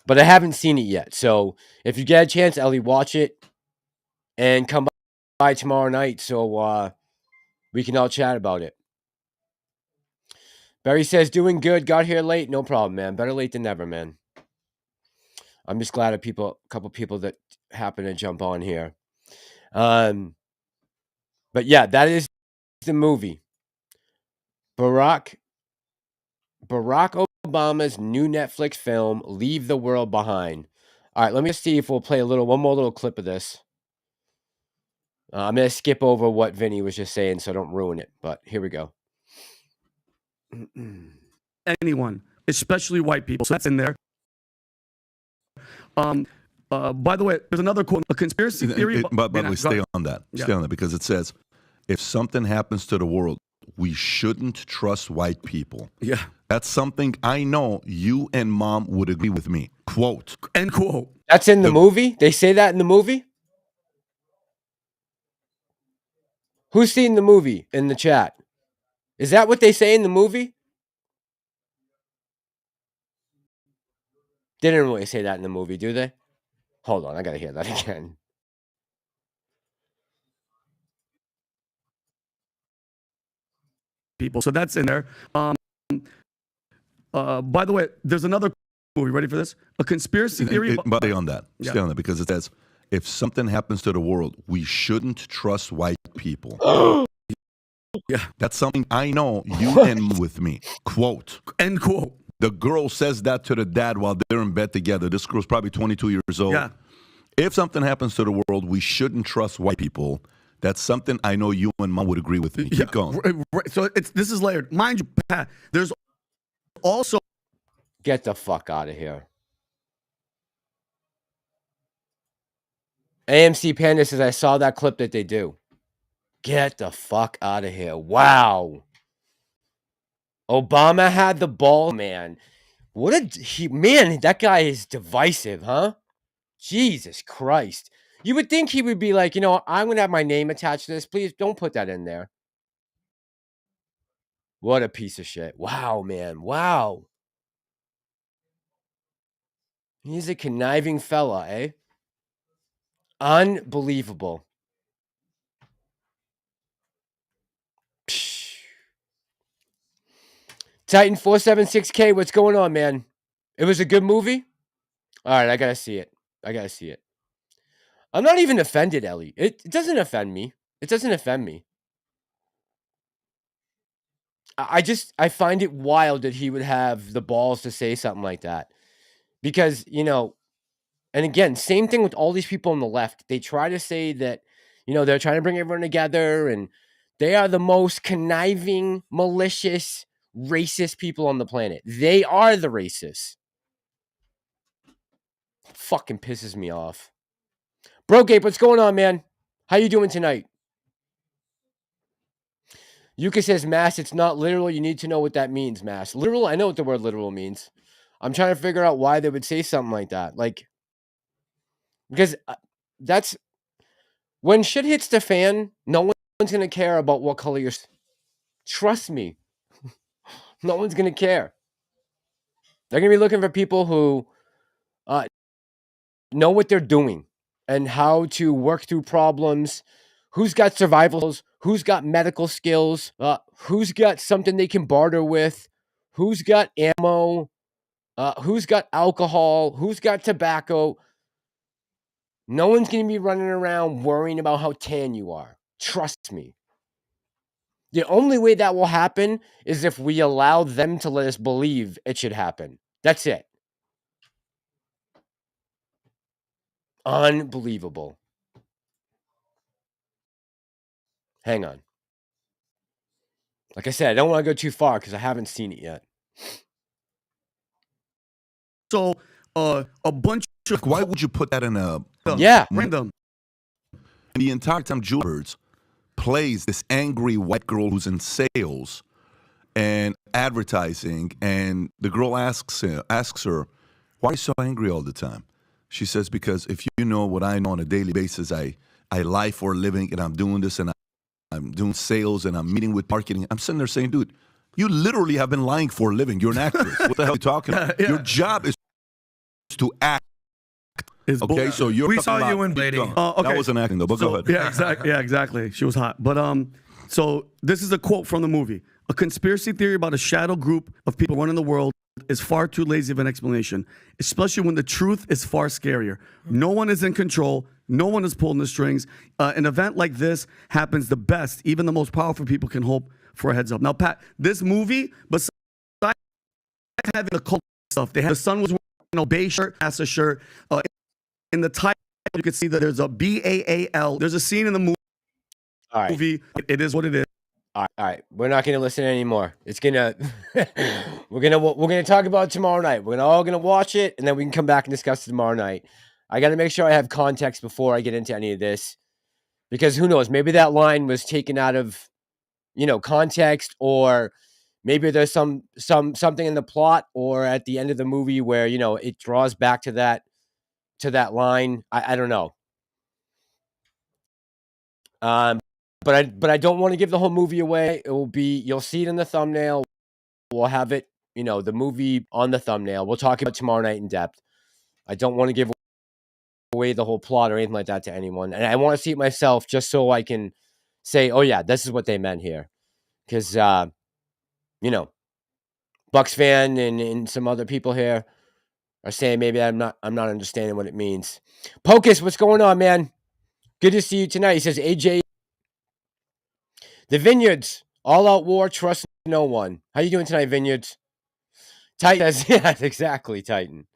But I haven't seen it yet. So if you get a chance, Ellie, watch it and come by tomorrow night so we can all chat about it. Barry says, doing good. Got here late. No problem, man. Better late than never, man. I'm just glad of a couple people that happen to jump on here. But yeah, that is the movie. Barack Obama's new Netflix film, Leave the World Behind. All right, let me see if we'll play one more little clip of this. I'm going to skip over what Vinny was just saying so I don't ruin it, but here we go. Anyone, especially white people. So that's in there. By the way, there's another quote, a conspiracy theory. But we stay on that. Stay on that because it says, if something happens to the world, we shouldn't trust white people. Yeah. That's something I know you and Mom would agree with me. Quote. End quote. That's in the movie? They say that in the movie? Who's seen the movie in the chat? Is that what they say in the movie? They didn't really say that in the movie, do they? Hold on, I gotta hear that again. People, so that's in there. By the way, there's another movie. Ready for this? A conspiracy theory. But stay on that. Stay on that because it says, if something happens to the world, we shouldn't trust white people. Yeah. That's something I know you and with me. Quote. End quote. The girl says that to the dad while they're in bed together. This girl's probably 22 years old. Yeah. If something happens to the world, we shouldn't trust white people. That's something I know you and Mom would agree with me. Keep going. Right. So this is layered. Mind you, Pat, there's also... Get the fuck out of here. AMC Panda says, I saw that clip that they do. Get the fuck out of here. Wow. Obama had the ball, man. Man, that guy is divisive, huh? Jesus Christ. You would think he would be like, you know, I'm going to have my name attached to this. Please don't put that in there. What a piece of shit. Wow, man. Wow. He's a conniving fella, eh? Unbelievable. Titan 476K, what's going on, man? It was a good movie? All right, I got to see it. I got to see it. I'm not even offended, Ellie. It doesn't offend me. It doesn't offend me. I find it wild that he would have the balls to say something like that. Because, you know, and again, same thing with all these people on the left. They try to say that, you know, they're trying to bring everyone together and they are the most conniving, malicious, racist people on the planet. They are the racists. Fucking pisses me off. Bro Gabe, what's going on, man? How you doing tonight? Yuka says, Mass, it's not literal. You need to know what that means, Mass. Literal? I know what the word literal means. I'm trying to figure out why they would say something like that. Like, because that's... When shit hits the fan, no one's going to care about what color you're... Trust me. No one's going to care. They're going to be looking for people who know what they're doing and how to work through problems, who's got survival skills, who's got medical skills, who's got something they can barter with, who's got ammo, who's got alcohol, who's got tobacco. No one's going to be running around worrying about how tan you are. Trust me. The only way that will happen is if we allow them to let us believe it should happen. That's it. Unbelievable. Hang on. Like I said, I don't want to go too far because I haven't seen it yet. So, a bunch of... Why would you put that in a... Yeah. Random. And the entire time, Julia Roberts plays this angry white girl who's in sales and advertising, and the girl asks her, why are you so angry all the time? She says, because if you know what I know on a daily basis, I lie for a living, and I'm doing this, and I'm doing sales, and I'm meeting with marketing. I'm sitting there saying, dude, you literally have been lying for a living. You're an actress. What the hell are you talking about? Yeah. Your job is to act. Okay, so you're... We saw you in Blading. Okay. That wasn't acting, though, but go ahead. Yeah, exactly. Yeah, exactly. She was hot. But so this is a quote from the movie. A conspiracy theory about a shadow group of people running the world is far too lazy of an explanation, especially when the truth is far scarier. No one is in control. No one is pulling the strings. An event like this happens the best. Even the most powerful people can hope for a heads up. Now, Pat, this movie, besides having the cult stuff. They had the son was wearing a beige shirt, NASA shirt. In the title, you can see that there's a BAAL. There's a scene in the movie. All right. It is what it is. All right. We're not going to listen anymore. It's gonna we're gonna talk about it tomorrow night. We're all gonna watch it, and then we can come back and discuss it tomorrow night. I got to make sure I have context before I get into any of this, because who knows? Maybe that line was taken out of, context, or maybe there's something in the plot or at the end of the movie where it draws back to that line. I don't know. But I don't want to give the whole movie away. It will be, you'll see it in the thumbnail. We'll have it, the movie on the thumbnail. We'll talk about it tomorrow night in depth. I don't want to give away the whole plot or anything like that to anyone. And I want to see it myself just so I can say, oh yeah, this is what they meant here. Because, Bucks fan and some other people here are saying maybe I'm not understanding what it means. Pocus, what's going on, man? Good to see you tonight. He says, AJ, the Vineyards, all out war, trust no one. How you doing tonight, Vineyards? Titan says, yeah, exactly, Titan.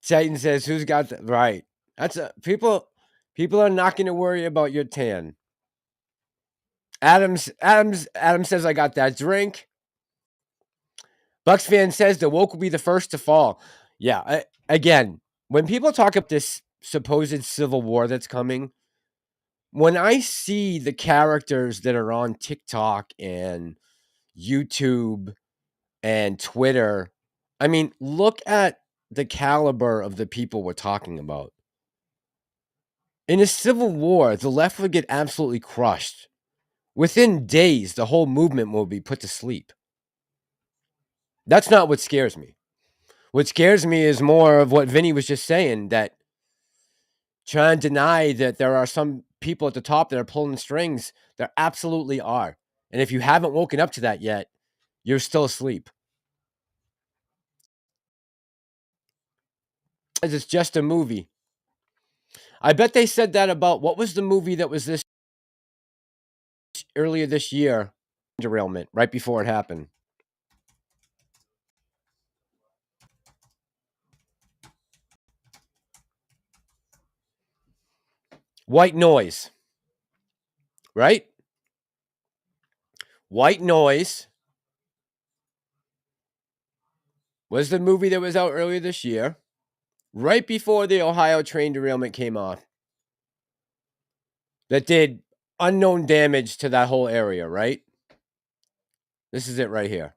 Titan says, who's got that? Right. That's people are not going to worry about your tan. Adam says, I got that drink. Bucks fan says the woke will be the first to fall. Yeah, again, when people talk about this supposed civil war that's coming, when I see the characters that are on TikTok and YouTube and Twitter, I mean, look at the caliber of the people we're talking about. In a civil war, the left would get absolutely crushed. Within days, the whole movement will be put to sleep. That's not what scares me. What scares me is more of what Vinny was just saying, that trying to deny that there are some people at the top that are pulling strings. There absolutely are. And if you haven't woken up to that yet, you're still asleep. It's just a movie. I bet they said that about, what was the movie that was this earlier this year? Derailment, right before it happened. White Noise. Right? White Noise was the movie that was out earlier this year, right before the Ohio train derailment came off, that did unknown damage to that whole area, right? This is it right here.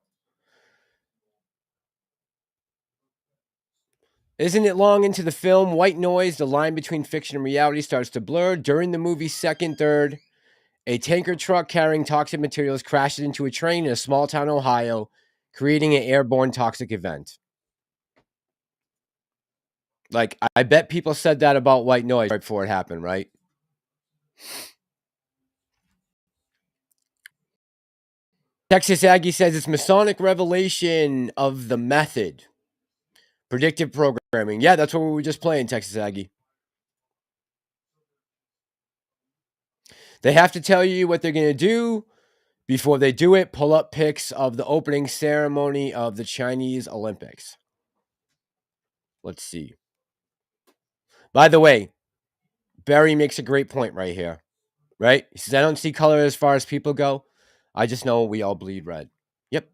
Isn't it long into the film, White Noise, the line between fiction and reality starts to blur. During the movie's second third, a tanker truck carrying toxic materials crashes into a train in a small town, Ohio, creating an airborne toxic event. Like, I bet people said that about White Noise right before it happened, right? Texas Aggie says it's Masonic revelation of the method. Predictive programming. Yeah, that's what we were just playing, Texas Aggie. They have to tell you what they're going to do before they do it. Pull up pics of the opening ceremony of the Chinese Olympics. Let's see. By the way, Barry makes a great point right here. Right? He says, I don't see color as far as people go. I just know we all bleed red. Yep.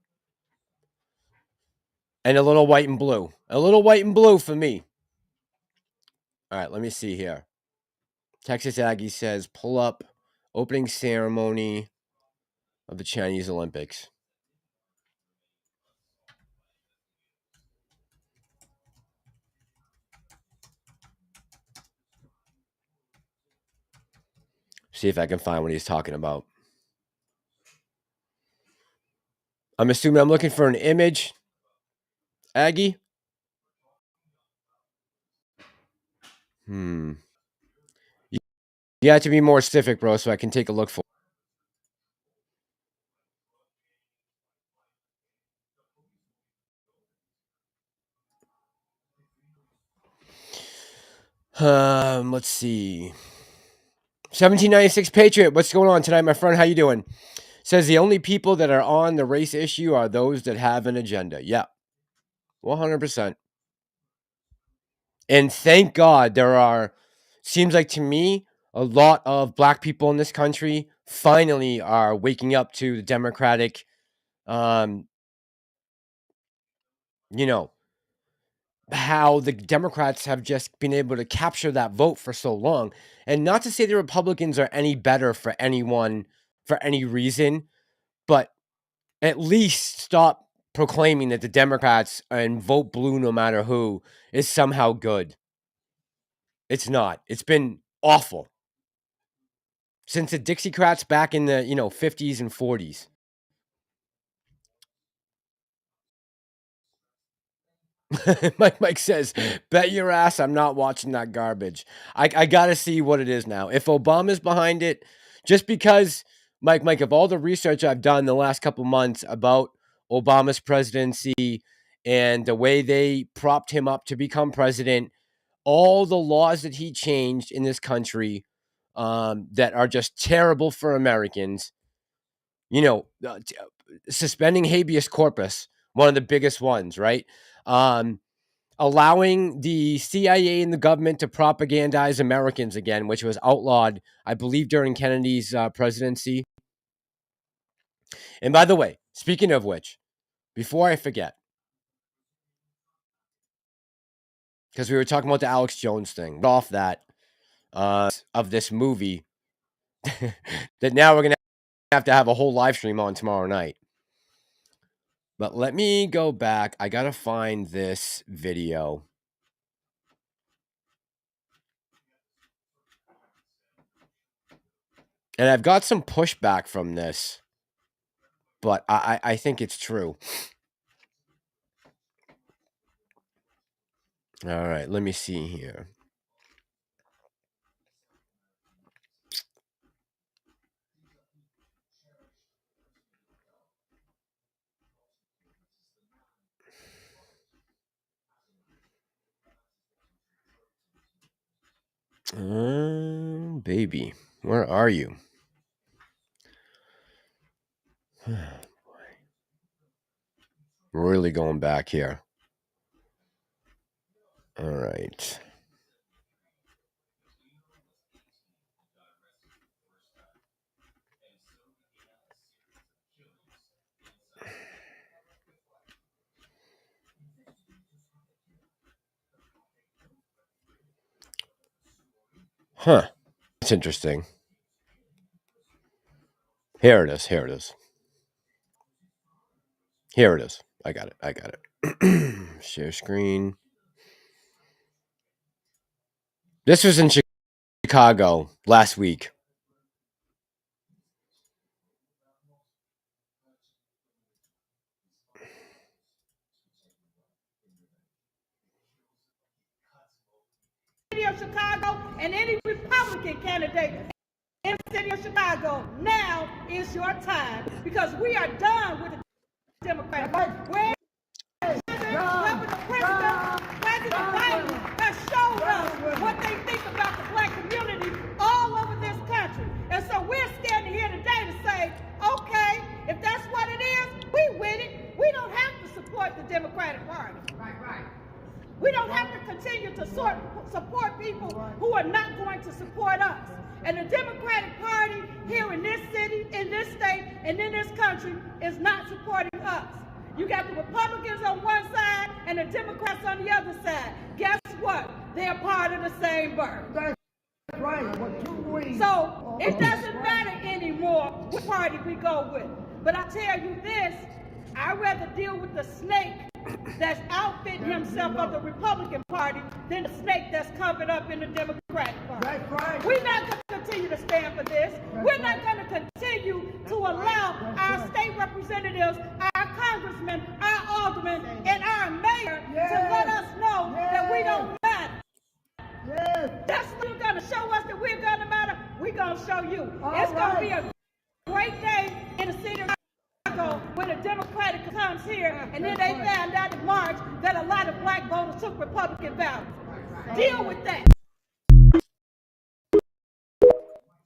And a little white and blue. A little white and blue for me. All right, let me see here. Texas Aggie says, pull up opening ceremony of the Chinese Olympics. See if I can find what he's talking about. I'm assuming I'm looking for an image. Aggie? You have to be more specific, bro, so I can take a look for it. Let's see. 1796 Patriot, what's going on tonight, my friend? How you doing? Says the only people that are on the race issue are those that have an agenda. Yeah, 100%. And thank God there are, seems like to me, a lot of black people in this country finally are waking up to the Democratic, you know, how the Democrats have just been able to capture that vote for so long. And not to say the Republicans are any better for anyone, for any reason, but at least stop proclaiming that the Democrats and vote blue no matter who is somehow good. It's not. It's been awful since the Dixiecrats back in the 50s and 40s. Mike says, bet your ass I'm not watching that garbage. I gotta see what it is now. If Obama's behind it, just because, Mike, of all the research I've done the last couple months about Obama's presidency and the way they propped him up to become president, all the laws that he changed in this country that are just terrible for Americans, suspending habeas corpus, one of the biggest ones, right? Allowing the CIA and the government to propagandize Americans again, which was outlawed, I believe, during Kennedy's presidency. And by the way, speaking of which, before I forget, because we were talking about the Alex Jones thing, off that of this movie that now we're going to have a whole live stream on tomorrow night. But let me go back. I got to find this video. And I've got some pushback from this, but I think it's true. All right, let me see here. Baby, where are you? We're really going back here. All right. Huh. That's interesting. Here it is. Here it is. Here it is. I got it. I got it. Share screen. This was in Chicago last week. City of Chicago and any Republican candidate in the city of Chicago, now is your time, because we are done with the Democrats. Where President Biden has showed us what they think about the black community all over this country. And so we're standing here today to say, okay, if that's what it is, we win it. We don't have to support the Democratic Party. Right. We don't have to continue to support people who are not going to support us. And the Democratic Party here in this city, in this state, and in this country is not supporting us. You got the Republicans on one side and the Democrats on the other side. Guess what? They're part of the same bird. That's right. So it doesn't matter anymore which party we go with. But I tell you this, I'd rather deal with the snake that's outfitting himself of the Republican Party than the snake that's covered up in the Democratic Party. That's right. We're not going to continue to stand for this. We're not going to continue to allow our state representatives, our congressmen, our aldermen, and our mayor to let us know that we don't matter. That's what you're going to show us, that we're going to matter. We're going to show you. It's going to be a great day in the city of when the Democratic comes here, and then they found out in March that a lot of black voters took Republican ballots. Deal with that.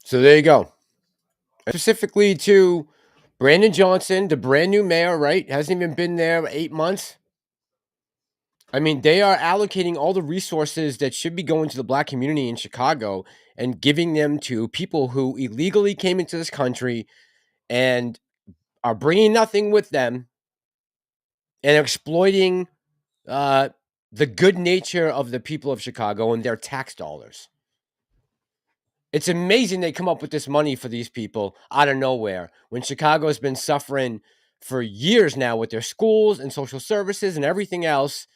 So there you go. Specifically to Brandon Johnson, the brand new mayor, right? Hasn't even been there 8 months. I mean, they are allocating all the resources that should be going to the black community in Chicago and giving them to people who illegally came into this country and are bringing nothing with them and exploiting the good nature of the people of Chicago and their tax dollars. It's amazing they come up with this money for these people out of nowhere when Chicago has been suffering for years now with their schools and social services and everything else.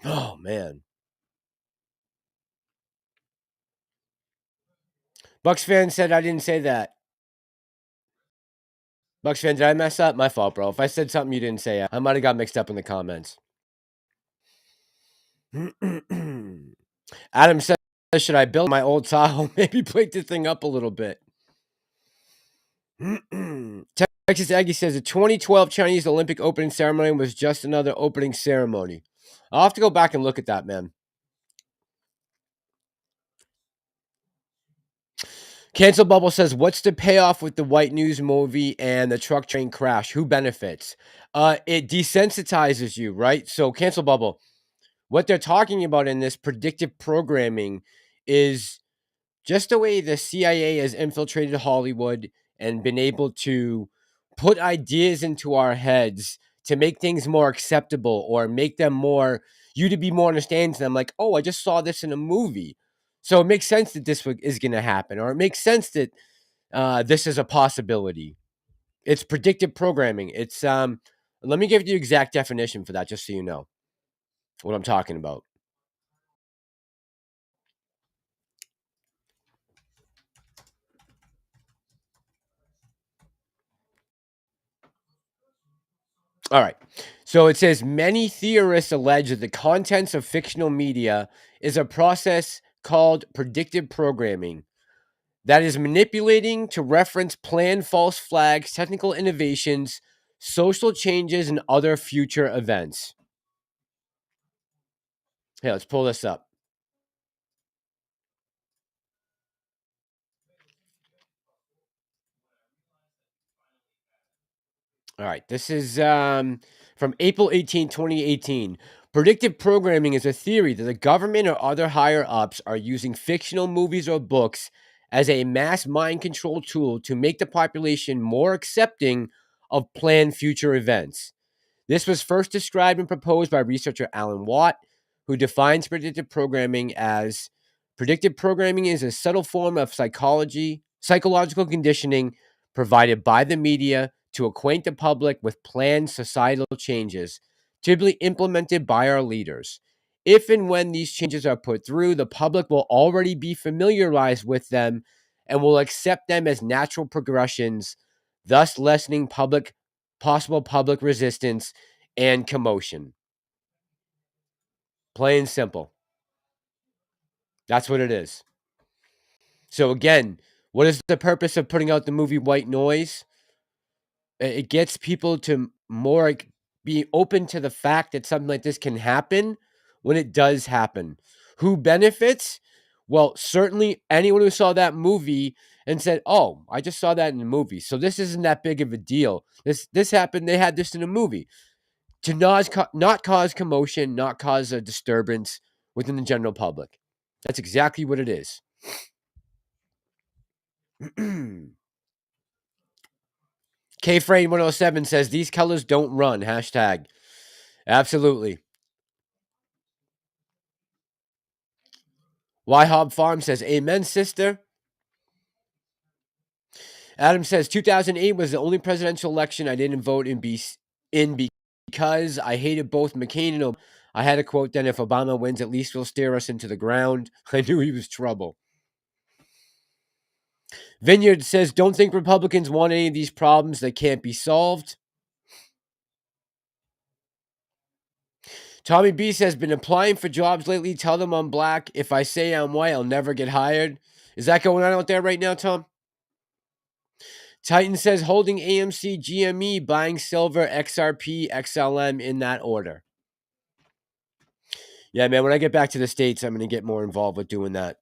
Oh, man. Bucks fan said I didn't say that. Bucks fan, did I mess up? My fault, bro. If I said something you didn't say, I might have got mixed up in the comments. Adam says, should I build my old Tahoe? Maybe break this thing up a little bit. Texas Aggie says the 2012 Chinese Olympic opening ceremony was just another opening ceremony. I'll have to go back and look at that, man. Cancel Bubble says, what's the payoff with the White News movie and the truck train crash? Who benefits? It desensitizes you, right? So Cancel Bubble, what they're talking about in this predictive programming is just the way the CIA has infiltrated Hollywood and been able to put ideas into our heads to make things more acceptable or make them more, you to be more understanding to them. Like, oh, I just saw this in a movie. So it makes sense that this is going to happen, or it makes sense that this is a possibility. It's predictive programming. It's, let me give you the exact definition for that, just so you know what I'm talking about. All right. So it says many theorists allege that the contents of fictional media is a process called predictive programming that is manipulating to reference planned false flags, technical innovations, social changes, and other future events. Hey, let's pull this up. All right. This is from April 18, 2018. Predictive programming is a theory that the government or other higher ups are using fictional movies or books as a mass mind control tool to make the population more accepting of planned future events. This was first described and proposed by researcher Alan Watt, who defines predictive programming as predictive programming is a subtle form of psychological conditioning provided by the media to acquaint the public with planned societal changes, typically implemented by our leaders. If and when these changes are put through, the public will already be familiarized with them and will accept them as natural progressions, thus lessening possible public resistance and commotion. Plain and simple. That's what it is. So again, what is the purpose of putting out the movie White Noise? It gets people to more be open to the fact that something like this can happen when it does happen. Who benefits? Well, certainly anyone who saw that movie and said, oh, I just saw that in a movie, so this isn't that big of a deal. This happened, they had this in a movie. To not cause commotion, not cause a disturbance within the general public. That's exactly what it is. Kframe107 says, these colors don't run. Hashtag. Absolutely. Why Hob Farm says, amen, sister. Adam says, 2008 was the only presidential election I didn't vote in because I hated both McCain and Obama. I had a quote then, if Obama wins, at least he'll steer us into the ground. I knew he was trouble. Vineyard says, don't think Republicans want any of these problems that can't be solved. Tommy B says, been applying for jobs lately. Tell them I'm black. If I say I'm white, I'll never get hired. Is that going on out there right now, Tom? Titan says, holding AMC, GME, buying silver, XRP, XLM in that order. Yeah, man, when I get back to the States, I'm going to get more involved with doing that.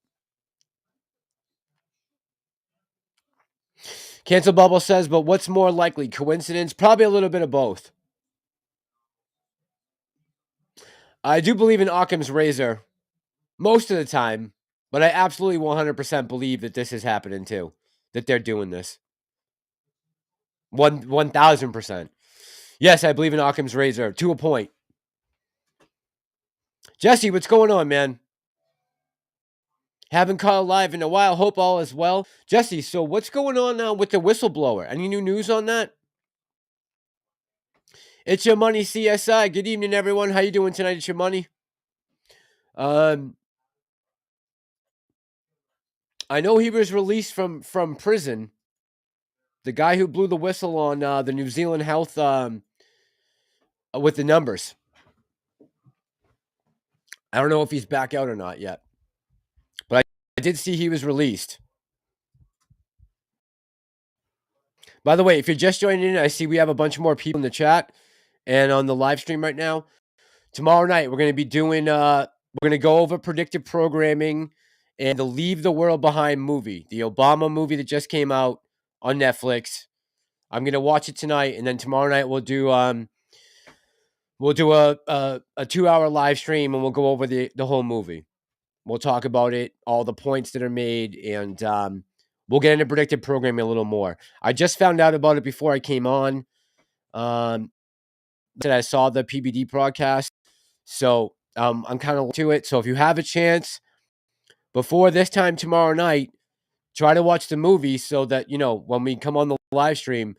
Cancel Bubble says, but what's more likely? Coincidence? Probably a little bit of both. I do believe in Occam's razor most of the time, but I absolutely 100% believe that this is happening too, that they're doing this. 1,000%. Yes, I believe in Occam's razor to a point. Jesse, what's going on, man? Haven't caught live in a while. Hope all is well. Jesse, so what's going on now with the whistleblower? Any new news on that? It's Your Money CSI. Good evening, everyone. How you doing tonight? It's Your Money. I know he was released from prison. The guy who blew the whistle on the New Zealand Health with the numbers. I don't know if he's back out or not yet. But I did see he was released. By the way, if you're just joining in, I see we have a bunch more people in the chat and on the live stream right now. Tomorrow night, we're going to be doing, we're going to go over predictive programming and the Leave the World Behind movie, the Obama movie that just came out on Netflix. I'm going to watch it tonight, and then tomorrow night we'll do a 2-hour live stream, and we'll go over the whole movie. We'll talk about it, all the points that are made, and we'll get into predictive programming a little more. I just found out about it before I came on. That I saw the PBD broadcast, so I'm kind of to it. So if you have a chance before this time tomorrow night, try to watch the movie so that, you know, when we come on the live stream,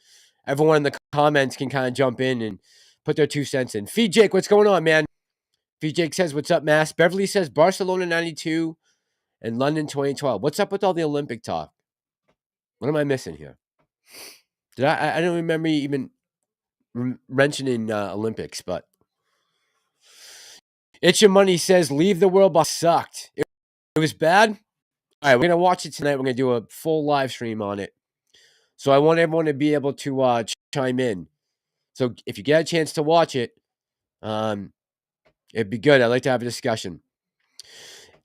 everyone in the comments can kind of jump in and put their 2 cents in. Feed Jake, what's going on, man? Feed Jake says, what's up, Mass? Beverly says, Barcelona 92 and London 2012. What's up with all the Olympic talk? What am I missing here? I don't remember even mentioning Olympics, but It's Your Money says, Leave the World Behind sucked. It was bad. All right, we're going to watch it tonight. We're going to do a full live stream on it. So I want everyone to be able to chime in. So if you get a chance to watch it, it'd be good. I'd like to have a discussion.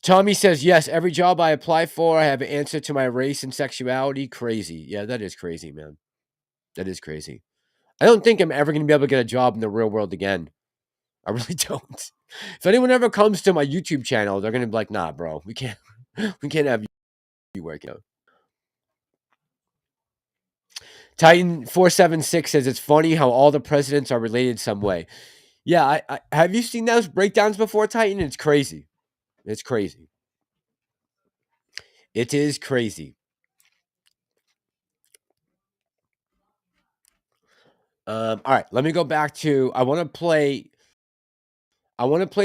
Tommy says, yes, every job I apply for, I have an answer to my race and sexuality. Crazy. Yeah, that is crazy, man. That is crazy. I don't think I'm ever going to be able to get a job in the real world again. I really don't. If anyone ever comes to my YouTube channel, they're going to be like, nah, bro, we can't have you working out. Titan476 says, it's funny how all the presidents are related some way. Yeah, I have you seen those breakdowns before, Titan? It's crazy. It's crazy. It is crazy. All right, let me go back to, I want to play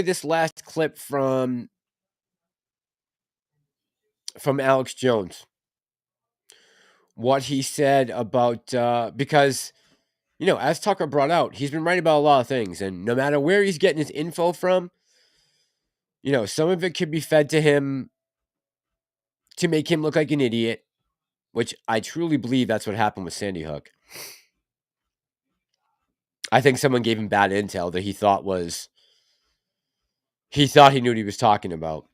this last clip from Alex Jones. What he said about, because, you know, as Tucker brought out, he's been writing about a lot of things, and no matter where he's getting his info from, you know, some of it could be fed to him to make him look like an idiot, which I truly believe that's what happened with Sandy Hook. I think someone gave him bad intel that he thought he knew what he was talking about.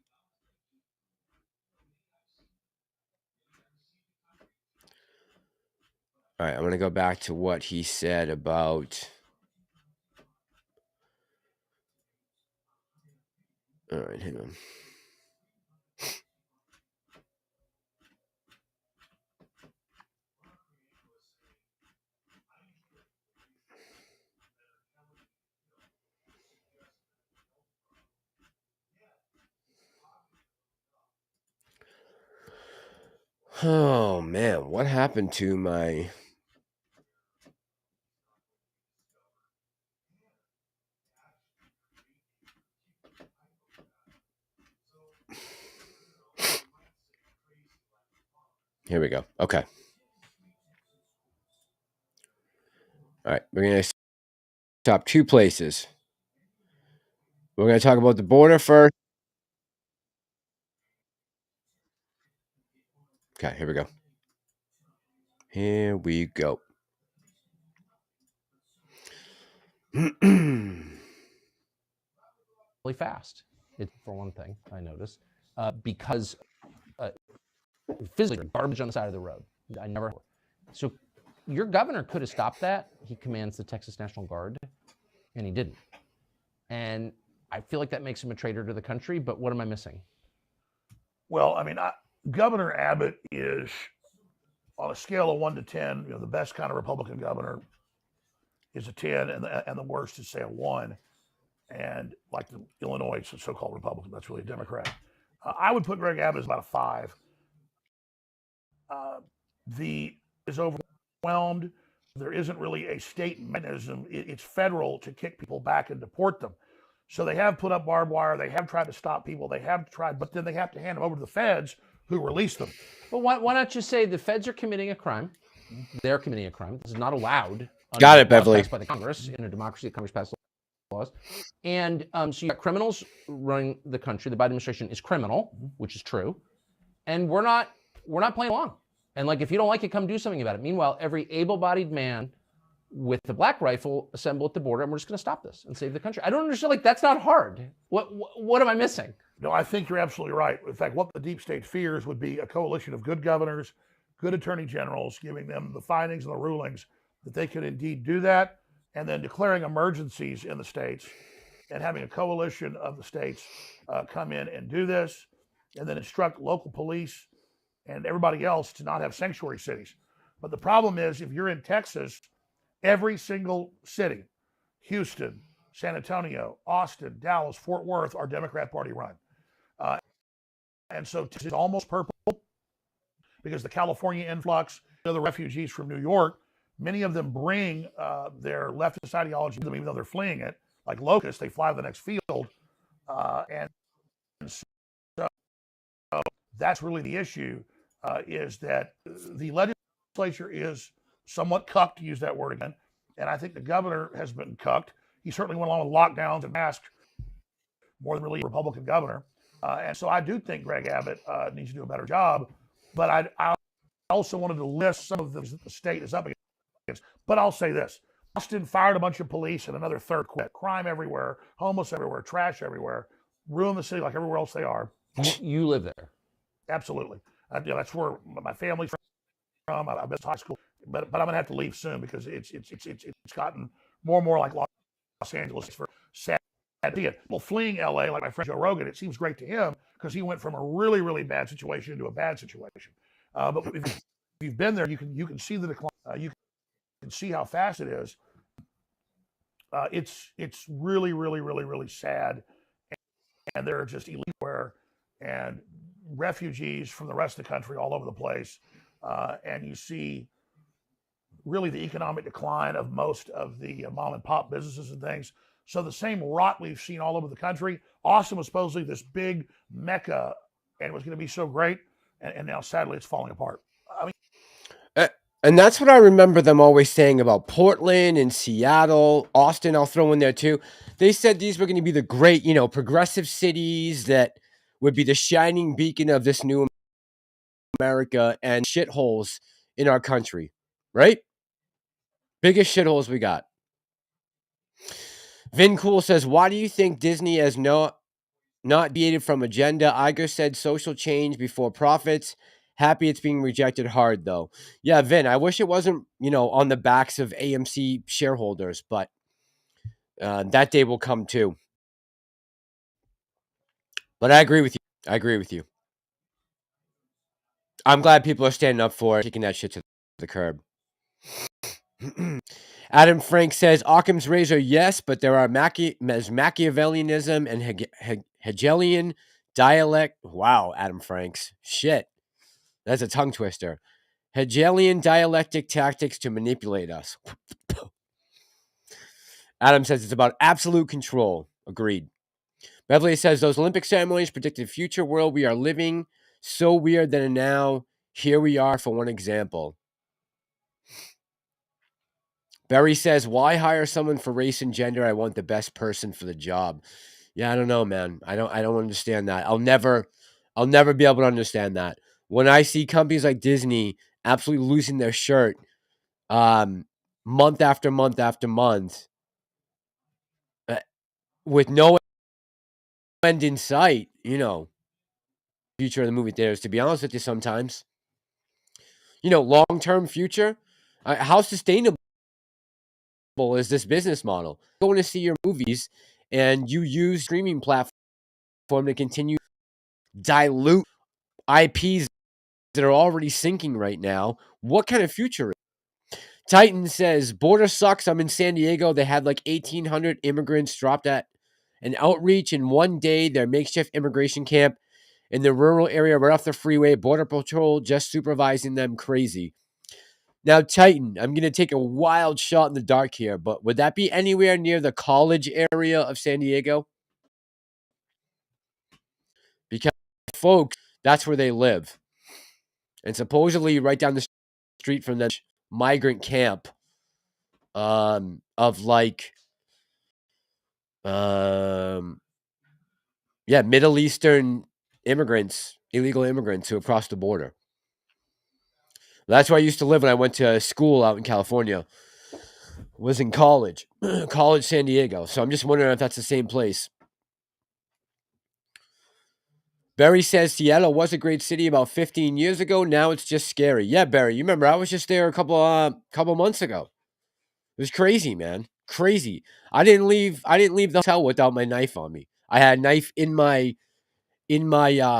All right, I'm going to go back to what he said about... All right, hang on. Oh, man, what happened to my... Here we go. Okay. All right, we're going to stop 2 places. We're going to talk about the border first. Okay, here we go. Here we go. Really fast. It, for one thing, I noticed, because physically garbage on the side of the road. I never. So your governor could have stopped that. He commands the Texas National Guard, and he didn't. And I feel like that makes him a traitor to the country, but what am I missing? Well, I mean, Governor Abbott is, on a scale of 1 to 10, you know, the best kind of Republican governor is a 10, and the worst is, say, a 1. And like the Illinois, it's a so-called Republican, that's really a Democrat. I would put Greg Abbott as about a 5. Is overwhelmed. There isn't really a state mechanism. It's federal to kick people back and deport them. So they have put up barbed wire. They have tried to stop people. They have tried, but then they have to hand them over to the feds who release them. But why not just say the feds are committing a crime? They're committing a crime. This is not allowed. Got it, Beverly. By the Congress. In a democracy, the Congress passes laws. And so you got criminals running the country. The Biden administration is criminal, which is true. And we're not playing along. And like, if you don't like it, come do something about it. Meanwhile, every able-bodied man with a black rifle assemble at the border, and we're just going to stop this and save the country. I don't understand. Like, that's not hard. What am I missing? No, I think you're absolutely right. In fact, what the deep state fears would be a coalition of good governors, good attorney generals, giving them the findings and the rulings that they could indeed do that, and then declaring emergencies in the states and having a coalition of the states come in and do this, and then instruct local police and everybody else to not have sanctuary cities. But the problem is, if you're in Texas, every single city, Houston, San Antonio, Austin, Dallas, Fort Worth, are Democrat Party run. And so it's almost purple because the California influx, the refugees from New York, many of them bring their leftist ideology with them, even though they're fleeing it. Like locusts, they fly to the next field. And so that's really the issue, is that the legislature is somewhat cucked, to use that word again. And I think the governor has been cucked. He certainly went along with lockdowns and masks more than really a Republican governor. And so I do think Greg Abbott needs to do a better job. But I also wanted to list some of the things that the state is up against. But I'll say this. Austin fired a bunch of police and another third quit. Crime everywhere, homeless everywhere, trash everywhere, ruined the city like everywhere else they are. You live there. Absolutely. That's where my family's from. I've been to high school. But I'm going to have to leave soon because it's gotten more and more like Los Angeles for sad. Well, fleeing LA, like my friend Joe Rogan, it seems great to him because he went from a really, really bad situation into a bad situation. But if you've been there, you can see the decline. You can see how fast it is. It's really, really, really, really sad. And there are just elite where and refugees from the rest of the country all over the place. And you see really the economic decline of most of the mom and pop businesses and things. So the same rot we've seen all over the country. Austin was supposedly this big mecca and it was going to be so great. And now sadly it's falling apart. I mean, and that's what I remember them always saying about Portland and Seattle, Austin, I'll throw in there too. They said these were going to be the great, progressive cities that would be the shining beacon of this new America, and shitholes in our country, right? Biggest shitholes we got. Vin Cool says, why do you think Disney has not deviated from agenda? Icke said social change before profits. Happy it's being rejected hard, though. Yeah, Vin, I wish it wasn't, on the backs of AMC shareholders, but that day will come too. But I agree with you. I'm glad people are standing up for it, kicking that shit to the curb. Adam Frank says, Occam's razor, yes, but there are Machiavellianism and Hegelian dialect. Wow, Adam Franks. Shit. That's a tongue twister. Hegelian dialectic tactics to manipulate us. Adam says it's about absolute control. Agreed. Beverly says, those Olympic ceremonies predict the future world we are living. So weird that now here we are for one example. Barry says, why hire someone for race and gender? I want the best person for the job. Yeah, I don't know, man. I don't understand that. I'll never be able to understand that. When I see companies like Disney absolutely losing their shirt month after month after month with no end in sight, future of the movie theaters, to be honest with you, sometimes. long-term future? How sustainable is this business model? Going to see your movies and you use streaming platform to continue dilute IPs that are already sinking right now. What kind of future? Titan says, border sucks. I'm in San Diego. They had like 1,800 immigrants dropped at an outreach in one day, their makeshift immigration camp in the rural area right off the freeway. Border Patrol just supervising them. Crazy. Now, Titan, I'm going to take a wild shot in the dark here, but would that be anywhere near the college area of San Diego? Because, folks, that's where they live. And supposedly right down the street from the migrant camp of like, Middle Eastern immigrants, illegal immigrants who have crossed the border. That's where I used to live when I went to school out in California. Was in college, San Diego. So I'm just wondering if that's the same place. Barry says Seattle was a great city about 15 years ago. Now it's just scary. Yeah, Barry, you remember I was just there a couple months ago. It was crazy, man. Crazy. I didn't leave the hotel without my knife on me. I had a knife in my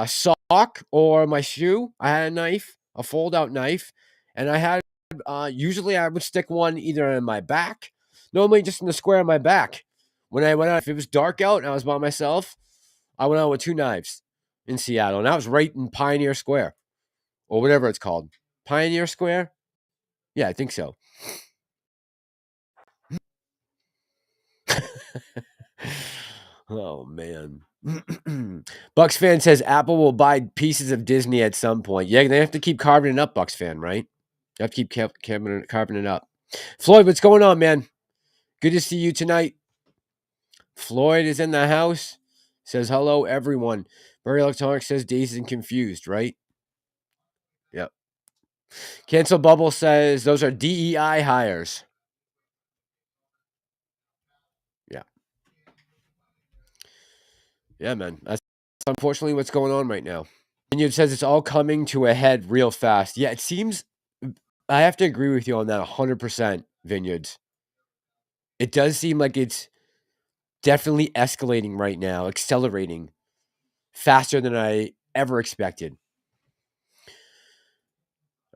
sock or my shoe. I had a knife, a fold-out knife, and I had usually I would stick one either in my back, normally just in the square of my back. When I went out, if it was dark out and I was by myself, I went out with 2 knives in Seattle, and that was right in Pioneer Square or whatever it's called. Pioneer Square? Yeah, I think so. Oh, man. Bucks fan says Apple will buy pieces of Disney at some point. Yeah, they have to keep carving it up, Bucks fan, right? You have to keep carving it up. Floyd, what's going on, man? Good to see you tonight. Floyd is in the house. Says hello, everyone. Barry Electronic says dazed and confused, right? Yep. Cancel Bubble says those are DEI hires. Yeah. Yeah, man. That's unfortunately what's going on right now. And it says it's all coming to a head real fast. Yeah, it seems, I have to agree with you on that 100%, Vineyards. It does seem like it's definitely escalating right now, accelerating faster than I ever expected.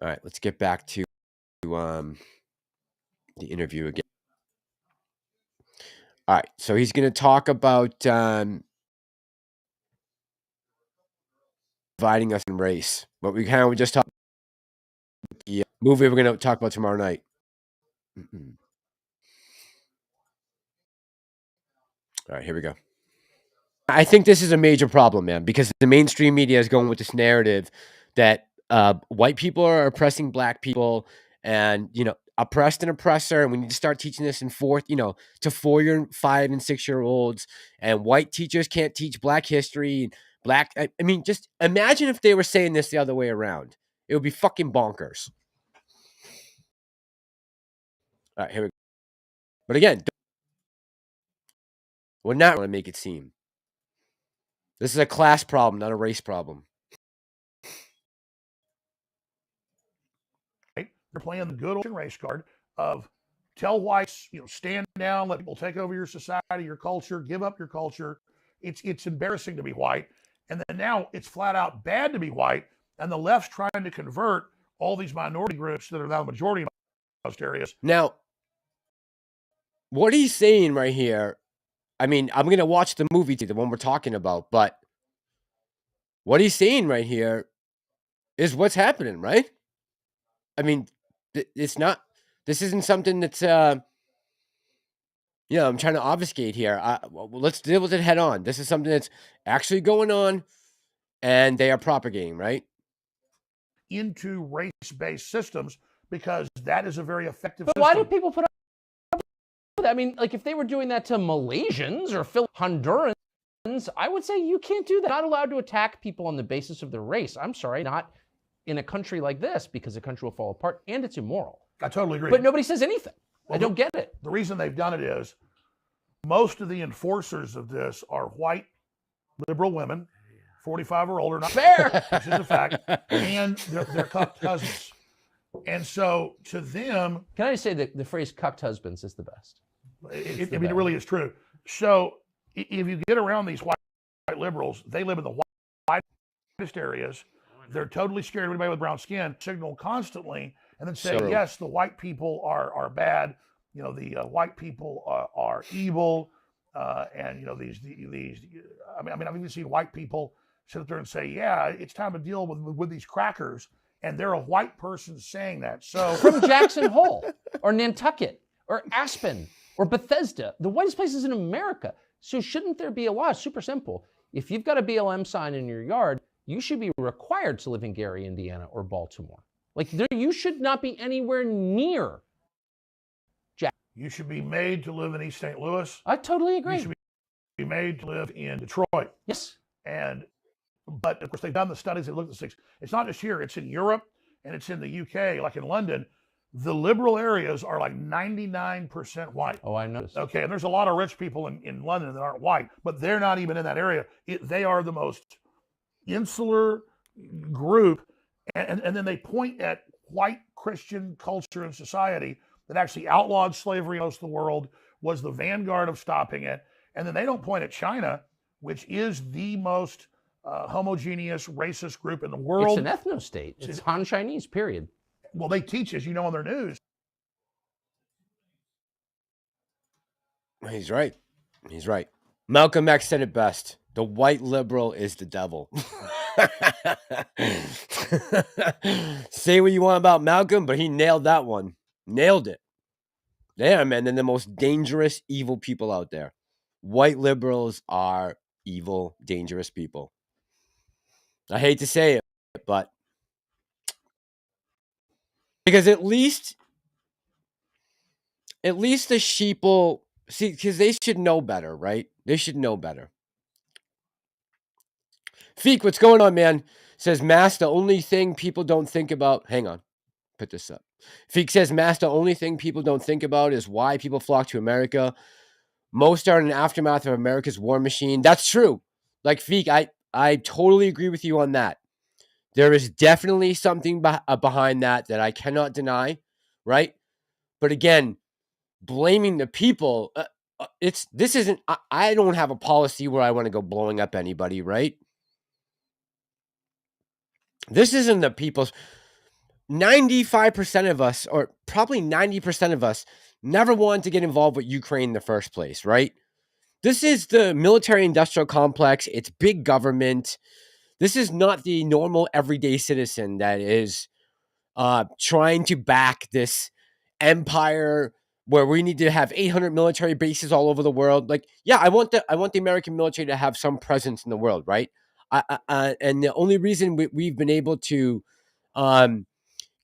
All right, let's get back to the interview again. All right, so he's going to talk about dividing us in race. But we kind of just talked about the movie we're going to talk about tomorrow night. All right, here we go. I think this is a major problem, man, because the mainstream media is going with this narrative that white people are oppressing black people and, oppressed and oppressor. And we need to start teaching this in to 4, 5, and 6-year-olds. And white teachers can't teach black history. I mean, just imagine if they were saying this the other way around. It would be fucking bonkers. All right, here we go. But again, we're not going to make it seem. This is a class problem, not a race problem. They're playing the good old race card of tell whites, stand down, let people take over your society, your culture, give up your culture. It's embarrassing to be white. And then now it's flat out bad to be white. And the left's trying to convert all these minority groups that are now the majority in most areas. Now, what he's saying right here, I mean, I'm going to watch the movie, the one we're talking about, but what he's saying right here is what's happening, right? I mean, it's not, this isn't something that's, I'm trying to obfuscate here. Let's deal with it head on. This is something that's actually going on and they are propagating, right? Into race-based systems because that is a very effective system. But why do people put up with that? I mean, like if they were doing that to Malaysians or Hondurans, I would say you can't do that. Not allowed to attack people on the basis of their race. I'm sorry, not in a country like this because the country will fall apart and it's immoral. I totally agree. But nobody says anything. Well, I don't get it. The reason they've done it is most of the enforcers of this are white liberal women, 45 or older, not fair, which is a fact, and they're cousins. And so to them, can I just say that the phrase "cucked husbands" is the best? I mean, it really is true. So if you get around these white liberals, they live in the whitest areas. They're totally scared of anybody with brown skin. Signal constantly, and then say, yes, the white people are bad. You know, the white people are evil, and you know these. I mean, I've even seen white people sit there and say, yeah, it's time to deal with these crackers, and they're a white person saying that. So from Jackson Hole or Nantucket or Aspen or Bethesda, the whitest places in America. So shouldn't there be a law? Super simple. If you've got a BLM sign in your yard, you should be required to live in Gary, Indiana, or Baltimore. Like, you should not be anywhere near Jack. You should be made to live in East St. Louis. I totally agree. You should be made to live in Detroit. Yes. But of course, they've done the studies. They looked at this. It's not just here. It's in Europe and it's in the UK, like in London. The liberal areas are like 99% white. Oh, I noticed. Okay, and there's a lot of rich people in London that aren't white, but they're not even in that area. They are the most insular group, and then they point at white Christian culture and society that actually outlawed slavery in most of the world, was the vanguard of stopping it, and then they don't point at China, which is the most homogeneous racist group in the world. It's an ethno-state. It's Han Chinese, period. Well, they teach, as you know, on their news. He's right. He's right. Malcolm X said it best. The white liberal is the devil. Say what you want about Malcolm, but he nailed that one. Nailed it. They are, man, they're the most dangerous, evil people out there. White liberals are evil, dangerous people. I hate to say it, but because at least the sheeple, see, because they should know better, right? They should know better. Feek, what's going on, man? Says, Mass, the only thing people don't think about, hang on, put this up. Feek says, Mass, the only thing people don't think about is why people flock to America. Most are in an aftermath of America's war machine. That's true. Like, Feek, I totally agree with you on that. There is definitely something behind that I cannot deny, right? But again, blaming the people, I don't have a policy where I want to go blowing up anybody, right? This isn't the people's. 95% of us, or probably 90% of us, never wanted to get involved with Ukraine in the first place, right? This is the military-industrial complex. It's big government. This is not the normal everyday citizen that is trying to back this empire where we need to have 800 military bases all over the world. Like, yeah, I want the American military to have some presence in the world, right? And the only reason we've been able to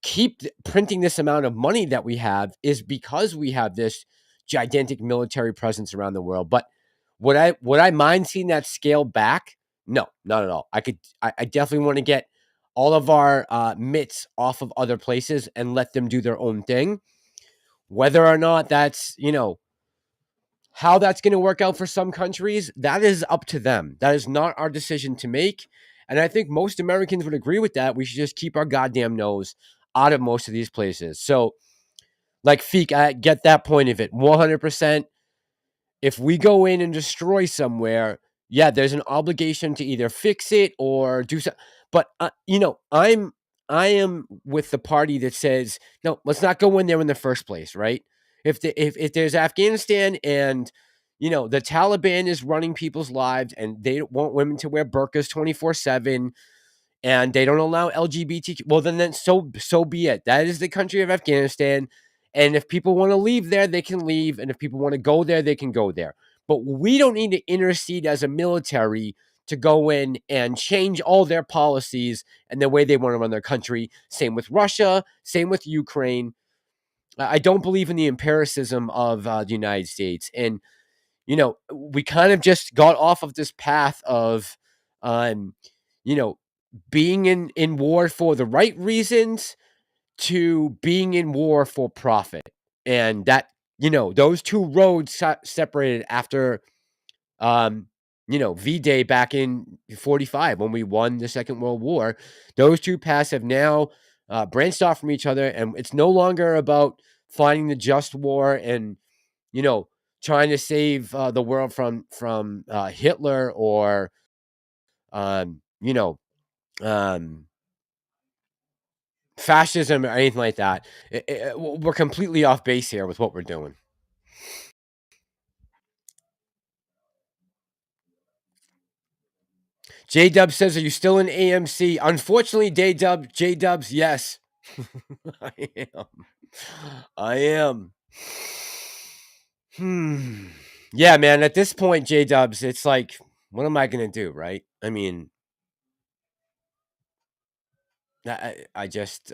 keep printing this amount of money that we have is because we have this gigantic military presence around the world. But would I mind seeing that scale back? No, not at all. I definitely want to get all of our mitts off of other places and let them do their own thing. Whether or not that's, how that's going to work out for some countries, that is up to them. That is not our decision to make. And I think most Americans would agree with that. We should just keep our goddamn nose out of most of these places. So, like Feek, I get that point of it 100%. If we go in and destroy somewhere, yeah, there's an obligation to either fix it or do something. But I am with the party that says, no, let's not go in there in the first place, right? If there's Afghanistan and the Taliban is running people's lives and they want women to wear burqas 24/7 and they don't allow LGBTQ, well then so be it. That is the country of Afghanistan. And if people want to leave there, they can leave. And if people want to go there, they can go there. But we don't need to intercede as a military to go in and change all their policies and the way they want to run their country. Same with Russia, same with Ukraine. I don't believe in the empiricism of the United States. And, we kind of just got off of this path of, being in war for the right reasons to being in war for profit. And that, those two roads separated after, V-Day back in 1945 when we won the Second World War. Those two paths have now branched off from each other, and it's no longer about finding the just war and, you know, trying to save the world from Hitler or, you know, fascism or anything like that. We're completely off base here with what we're doing. J-Dub says, are you still in AMC? Unfortunately, J-Dubs, yes. I am. Yeah, man, at this point, J-Dubs, it's like, what am I going to do, right? I mean, I just,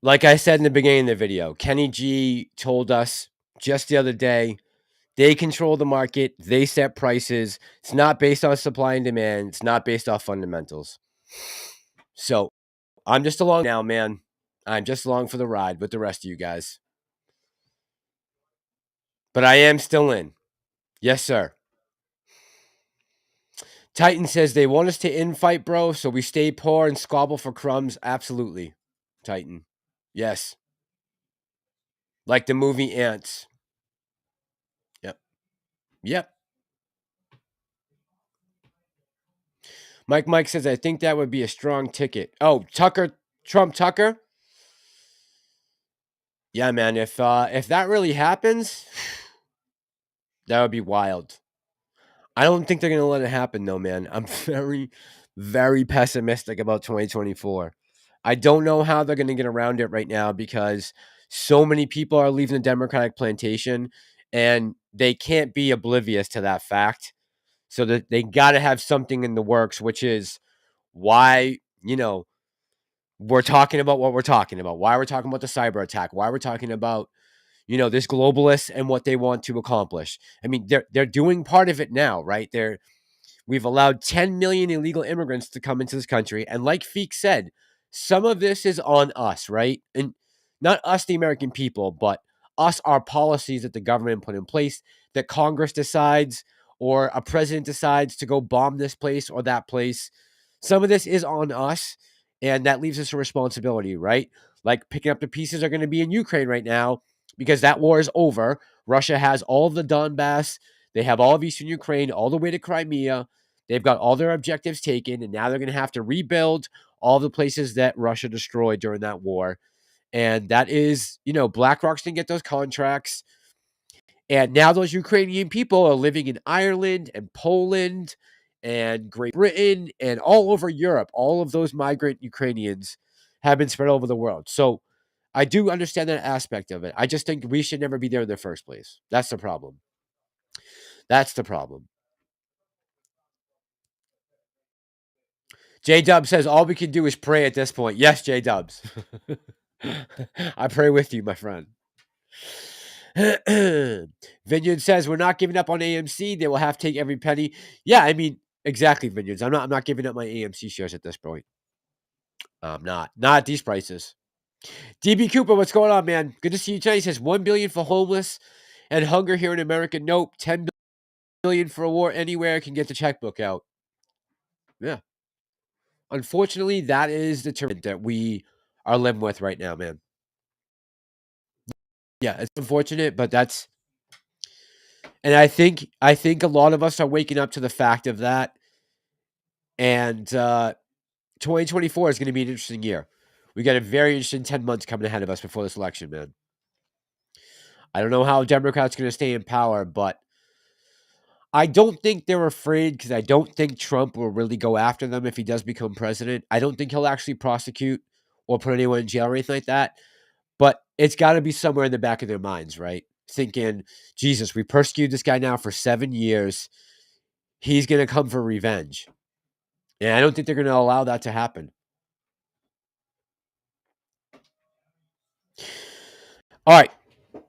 like I said in the beginning of the video, Kenny G told us just the other day, they control the market. They set prices. It's not based on supply and demand. It's not based off fundamentals. So I'm just along now, man. I'm just along for the ride with the rest of you guys. But I am still in. Yes, sir. Titan says they want us to infight, bro, so we stay poor and squabble for crumbs. Absolutely, Titan. Yes. Like the movie Ants. Yep. Yep. Mike says, I think that would be a strong ticket. Oh, Tucker, Trump Tucker? Yeah, man, if that really happens, that would be wild. I don't think they're going to let it happen, though, man. I'm very, very pessimistic about 2024. I don't know how they're going to get around it right now because so many people are leaving the Democratic plantation, and they can't be oblivious to that fact. So that they got to have something in the works, which is why, you know, we're talking about what we're talking about, why we're talking about the cyber attack, why we're talking about, you know, this globalists and what they want to accomplish. I mean, they're doing part of it now, right? We've allowed 10 million illegal immigrants to come into this country. And like Feek said, some of this is on us, right? And not us, the American people, but us, our policies that the government put in place, that Congress decides or a president decides to go bomb this place or that place. Some of this is on us, and that leaves us a responsibility, right? Like picking up the pieces are going to be in Ukraine right now because that war is over. Russia has all of the Donbass. They have all of Eastern Ukraine, all the way to Crimea. They've got all their objectives taken, and now they're going to have to rebuild all the places that Russia destroyed during that war. And that is, you know, BlackRock's going to get those contracts. And now those Ukrainian people are living in Ireland and Poland and Great Britain and all over Europe. All of those migrant Ukrainians have been spread over the world. So I do understand that aspect of it. I just think we should never be there in the first place. That's the problem. That's the problem. J-Dub says all we can do is pray at this point. Yes, J-Dubs. I pray with you, my friend. Vineyard says we're not giving up on AMC. They will have to take every penny. Yeah, I mean, exactly, Vineyards. I'm not giving up my AMC shares at this point. I'm not at these prices. DB Cooper, what's going on, man? Good to see you tonight. He says $1 billion for homeless and hunger here in America. Nope. $10 billion for a war anywhere. Can get the checkbook out. Yeah. Unfortunately, that is the term that we are living with right now, man. Yeah, it's unfortunate, but that's, and I think a lot of us are waking up to the fact of that. And 2024 is going to be an interesting year. We got a very interesting 10 months coming ahead of us before this election, man. I don't know how Democrats are going to stay in power, but I don't think they're afraid because I don't think Trump will really go after them if he does become president. I don't think he'll actually prosecute or put anyone in jail or anything like that. But it's got to be somewhere in the back of their minds, right? Thinking, Jesus, we persecuted this guy now for 7 years. He's going to come for revenge. And I don't think they're going to allow that to happen. All right.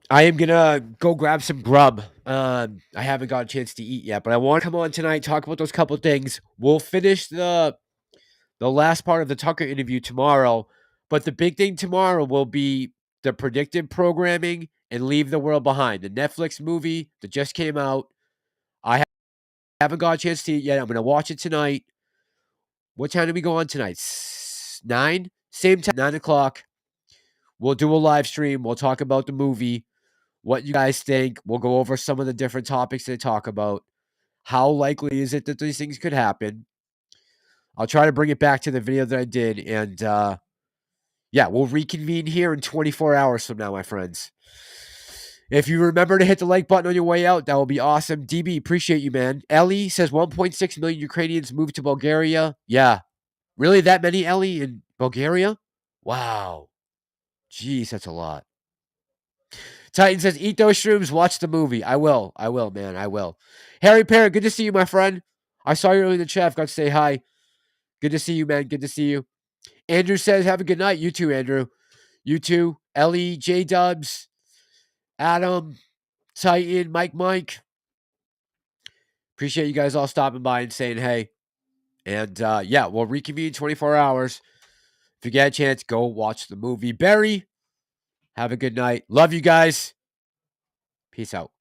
I am going to go grab some grub. I haven't got a chance to eat yet, but I want to come on tonight, talk about those couple things. We'll finish the last part of the Tucker interview tomorrow, but the big thing tomorrow will be the Predictive Programming and Leave the World Behind, the Netflix movie that just came out. I haven't got a chance to eat yet. I'm going to watch it tonight. What time do we go on tonight? 9? Same time, 9 o'clock. We'll do a live stream. We'll talk about the movie, what you guys think. We'll go over some of the different topics they talk about. How likely is it that these things could happen? I'll try to bring it back to the video that I did. And yeah, we'll reconvene here in 24 hours from now, my friends. If you remember to hit the like button on your way out, that will be awesome. DB, appreciate you, man. Ellie says 1.6 million Ukrainians moved to Bulgaria. Yeah. Really that many, Ellie, in Bulgaria? Wow. Jeez, that's a lot. Titan says, eat those shrooms, watch the movie. I will, man, I will. Harry Parrott, good to see you, my friend. I saw you earlier in the chat. I've got to say hi. Good to see you, man. Good to see you. Andrew says, have a good night. You too, Andrew. You too. Ellie, J-Dubs, Adam, Titan, Mike. Appreciate you guys all stopping by and saying hey. And yeah, we'll reconvene in 24 hours. If you get a chance, go watch the movie. Barry, have a good night. Love you guys. Peace out.